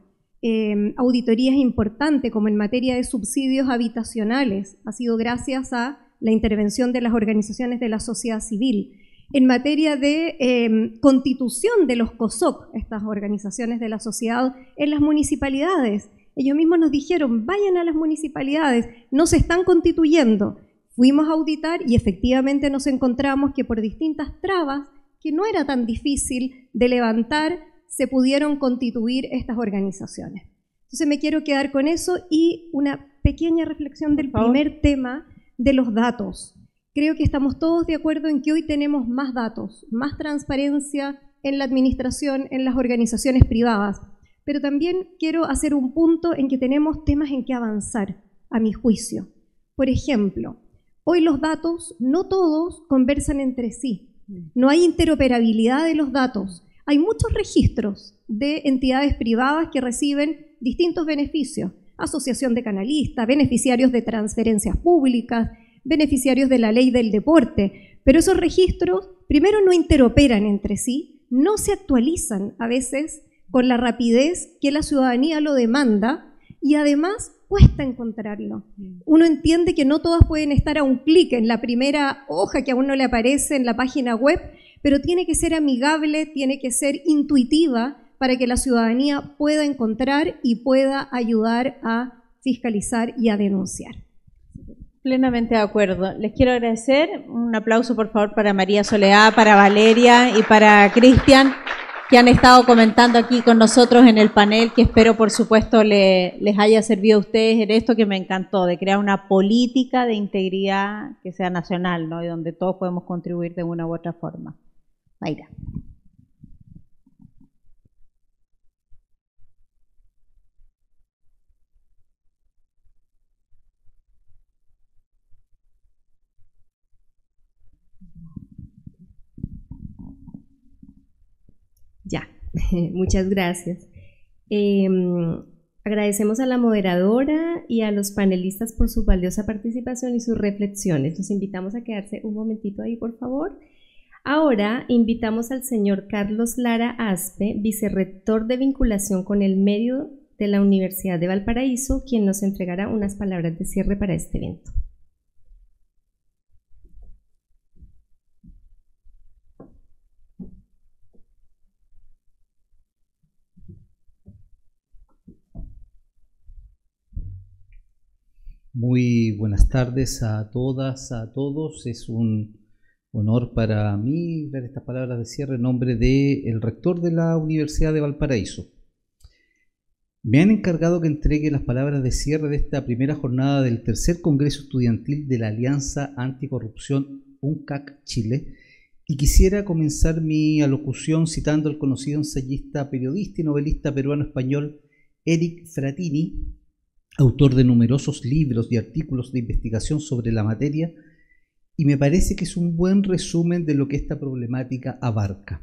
Speaker 5: auditorías importantes como en materia de subsidios habitacionales, ha sido gracias a la intervención de las organizaciones de la sociedad civil. En materia de constitución de los COSOC, estas organizaciones de la sociedad en las municipalidades, ellos mismos nos dijeron, vayan a las municipalidades, no se están constituyendo. Fuimos a auditar y efectivamente nos encontramos que por distintas trabas, que no era tan difícil de levantar, se pudieron constituir estas organizaciones. Entonces me quiero quedar con eso y una pequeña reflexión del primer tema de los datos. Creo que estamos todos de acuerdo en que hoy tenemos más datos, más transparencia en la administración, en las organizaciones privadas. Pero también quiero hacer un punto en que tenemos temas en que avanzar, a mi juicio. Por ejemplo, hoy los datos, no todos conversan entre sí. No hay interoperabilidad de los datos. Hay muchos registros de entidades privadas que reciben distintos beneficios. Asociación de canalistas, beneficiarios de transferencias públicas, beneficiarios de la ley del deporte. Pero esos registros, primero, no interoperan entre sí, no se actualizan a veces con la rapidez que la ciudadanía lo demanda y además cuesta encontrarlo. Uno entiende que no todas pueden estar a un clic en la primera hoja que a uno le aparece en la página web, pero tiene que ser amigable, tiene que ser intuitiva para que la ciudadanía pueda encontrar y pueda ayudar a fiscalizar y a denunciar.
Speaker 4: Plenamente de acuerdo. Les quiero agradecer. Un aplauso, por favor, para María Soledad, para Valeria y para Cristian, que han estado comentando aquí con nosotros en el panel, que espero, por supuesto, les haya servido a ustedes en esto que me encantó, de crear una política de integridad que sea nacional, ¿no? Y donde todos podemos contribuir de una u otra forma. Mayra.
Speaker 1: Ya, muchas gracias. Agradecemos a la moderadora y a los panelistas por su valiosa participación y sus reflexiones. Los invitamos a quedarse un momentito ahí, por favor. Ahora invitamos al señor Carlos Lara Aspe, vicerrector de vinculación con el medio de la Universidad de Valparaíso, quien nos entregará unas palabras de cierre para este evento.
Speaker 8: Muy buenas tardes a todas, a todos. Es un honor para mí ver estas palabras de cierre en nombre del rector de la Universidad de Valparaíso. Me han encargado que entregue las palabras de cierre de esta primera jornada del tercer Congreso Estudiantil de la Alianza Anticorrupción UNCAC Chile, y quisiera comenzar mi alocución citando al conocido ensayista, periodista y novelista peruano-español Eric Frattini, autor de numerosos libros y artículos de investigación sobre la materia, y me parece que es un buen resumen de lo que esta problemática abarca.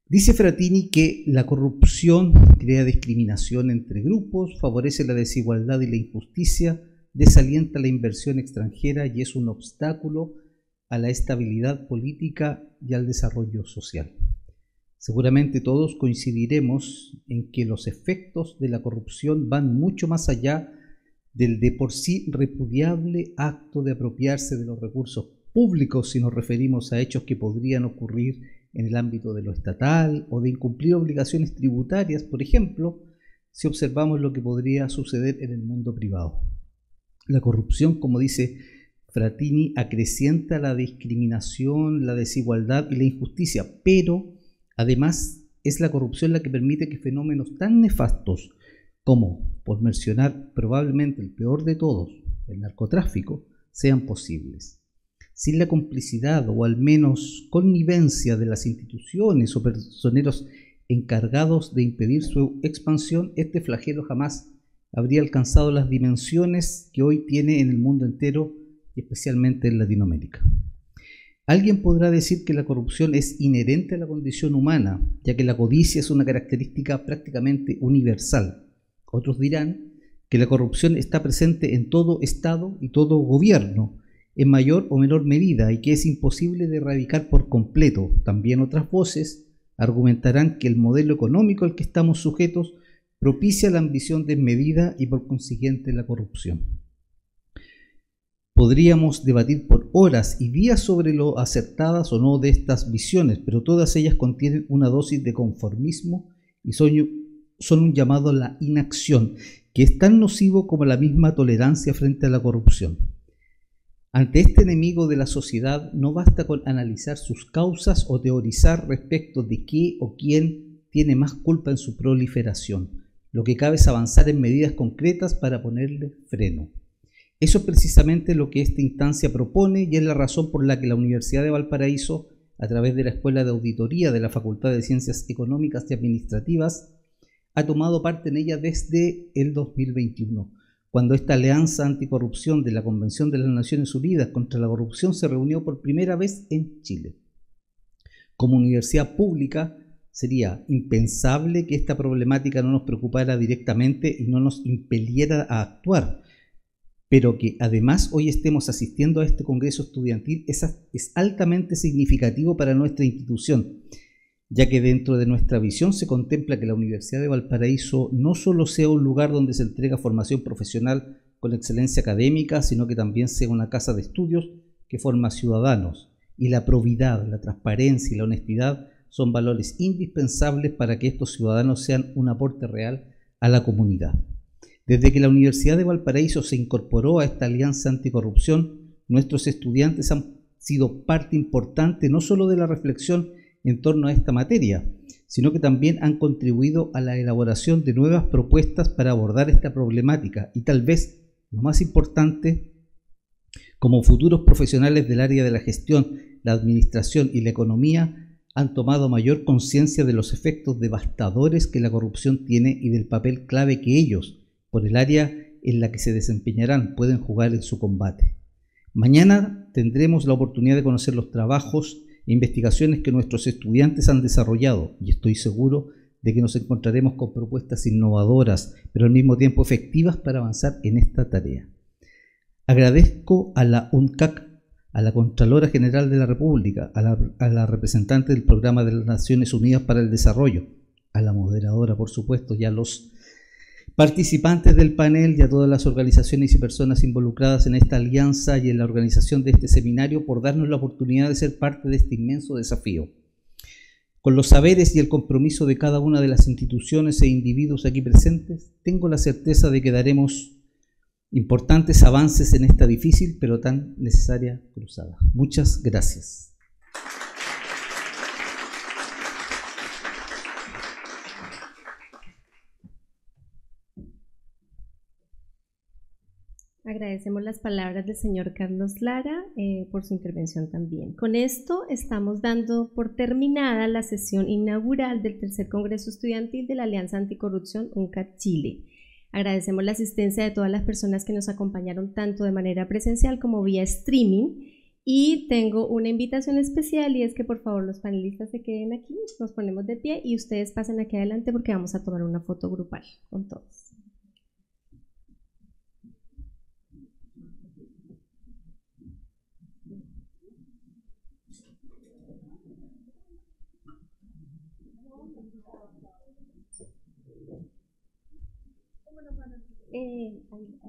Speaker 8: Dice Frattini que la corrupción crea discriminación entre grupos, favorece la desigualdad y la injusticia, desalienta la inversión extranjera y es un obstáculo a la estabilidad política y al desarrollo social. Seguramente todos coincidiremos en que los efectos de la corrupción van mucho más allá del de por sí repudiable acto de apropiarse de los recursos públicos si nos referimos a hechos que podrían ocurrir en el ámbito de lo estatal o de incumplir obligaciones tributarias, por ejemplo, si observamos lo que podría suceder en el mundo privado. La corrupción, como dice Frattini, acrecienta la discriminación, la desigualdad y la injusticia, pero además es la corrupción la que permite que fenómenos tan nefastos como, por mencionar probablemente el peor de todos, el narcotráfico, sean posibles. Sin la complicidad o al menos connivencia de las instituciones o personeros encargados de impedir su expansión, este flagelo jamás habría alcanzado las dimensiones que hoy tiene en el mundo entero y especialmente en Latinoamérica. Alguien podrá decir que la corrupción es inherente a la condición humana, ya que la codicia es una característica prácticamente universal. Otros dirán que la corrupción está presente en todo Estado y todo gobierno, en mayor o menor medida, y que es imposible de erradicar por completo. También otras voces argumentarán que el modelo económico al que estamos sujetos propicia la ambición desmedida y por consiguiente la corrupción. Podríamos debatir por horas y días sobre lo acertadas o no de estas visiones, pero todas ellas contienen una dosis de conformismo y son un llamado a la inacción, que es tan nocivo como la misma tolerancia frente a la corrupción. Ante este enemigo de la sociedad no basta con analizar sus causas o teorizar respecto de qué o quién tiene más culpa en su proliferación. Lo que cabe es avanzar en medidas concretas para ponerle freno. Eso es precisamente lo que esta instancia propone y es la razón por la que la Universidad de Valparaíso, a través de la Escuela de Auditoría de la Facultad de Ciencias Económicas y Administrativas, ha tomado parte en ella desde el 2021, cuando esta alianza anticorrupción de la Convención de las Naciones Unidas contra la Corrupción se reunió por primera vez en Chile. Como universidad pública, sería impensable que esta problemática no nos preocupara directamente y no nos impeliera a actuar, pero que además hoy estemos asistiendo a este Congreso Estudiantil es altamente significativo para nuestra institución, ya que dentro de nuestra visión se contempla que la Universidad de Valparaíso no solo sea un lugar donde se entrega formación profesional con excelencia académica, sino que también sea una casa de estudios que forma ciudadanos, y la probidad, la transparencia y la honestidad son valores indispensables para que estos ciudadanos sean un aporte real a la comunidad. Desde que la Universidad de Valparaíso se incorporó a esta alianza anticorrupción, nuestros estudiantes han sido parte importante no solo de la reflexión en torno a esta materia, sino que también han contribuido a la elaboración de nuevas propuestas para abordar esta problemática y tal vez, lo más importante, como futuros profesionales del área de la gestión, la administración y la economía, han tomado mayor conciencia de los efectos devastadores que la corrupción tiene y del papel clave que ellos, por el área en la que se desempeñarán, pueden jugar en su combate. Mañana tendremos la oportunidad de conocer los trabajos e investigaciones que nuestros estudiantes han desarrollado y estoy seguro de que nos encontraremos con propuestas innovadoras, pero al mismo tiempo efectivas para avanzar en esta tarea. Agradezco a la UNCAC, a la Contralora General de la República, a la representante del Programa de las Naciones Unidas para el Desarrollo, a la moderadora, por supuesto, y a los participantes del panel y a todas las organizaciones y personas involucradas en esta alianza y en la organización de este seminario por darnos la oportunidad de ser parte de este inmenso desafío. Con los saberes y el compromiso de cada una de las instituciones e individuos aquí presentes, tengo la certeza de que daremos importantes avances en esta difícil pero tan necesaria cruzada. Muchas gracias.
Speaker 1: Agradecemos las palabras del señor Carlos Lara por su intervención también. Con esto estamos dando por terminada la sesión inaugural del tercer Congreso Estudiantil de la Alianza Anticorrupción UNCAD Chile. Agradecemos la asistencia de todas las personas que nos acompañaron tanto de manera presencial como vía streaming Y tengo una invitación especial y es que por favor los panelistas se queden aquí, nos ponemos de pie y ustedes pasen aquí adelante porque vamos a tomar una foto grupal con todos. Ahí está.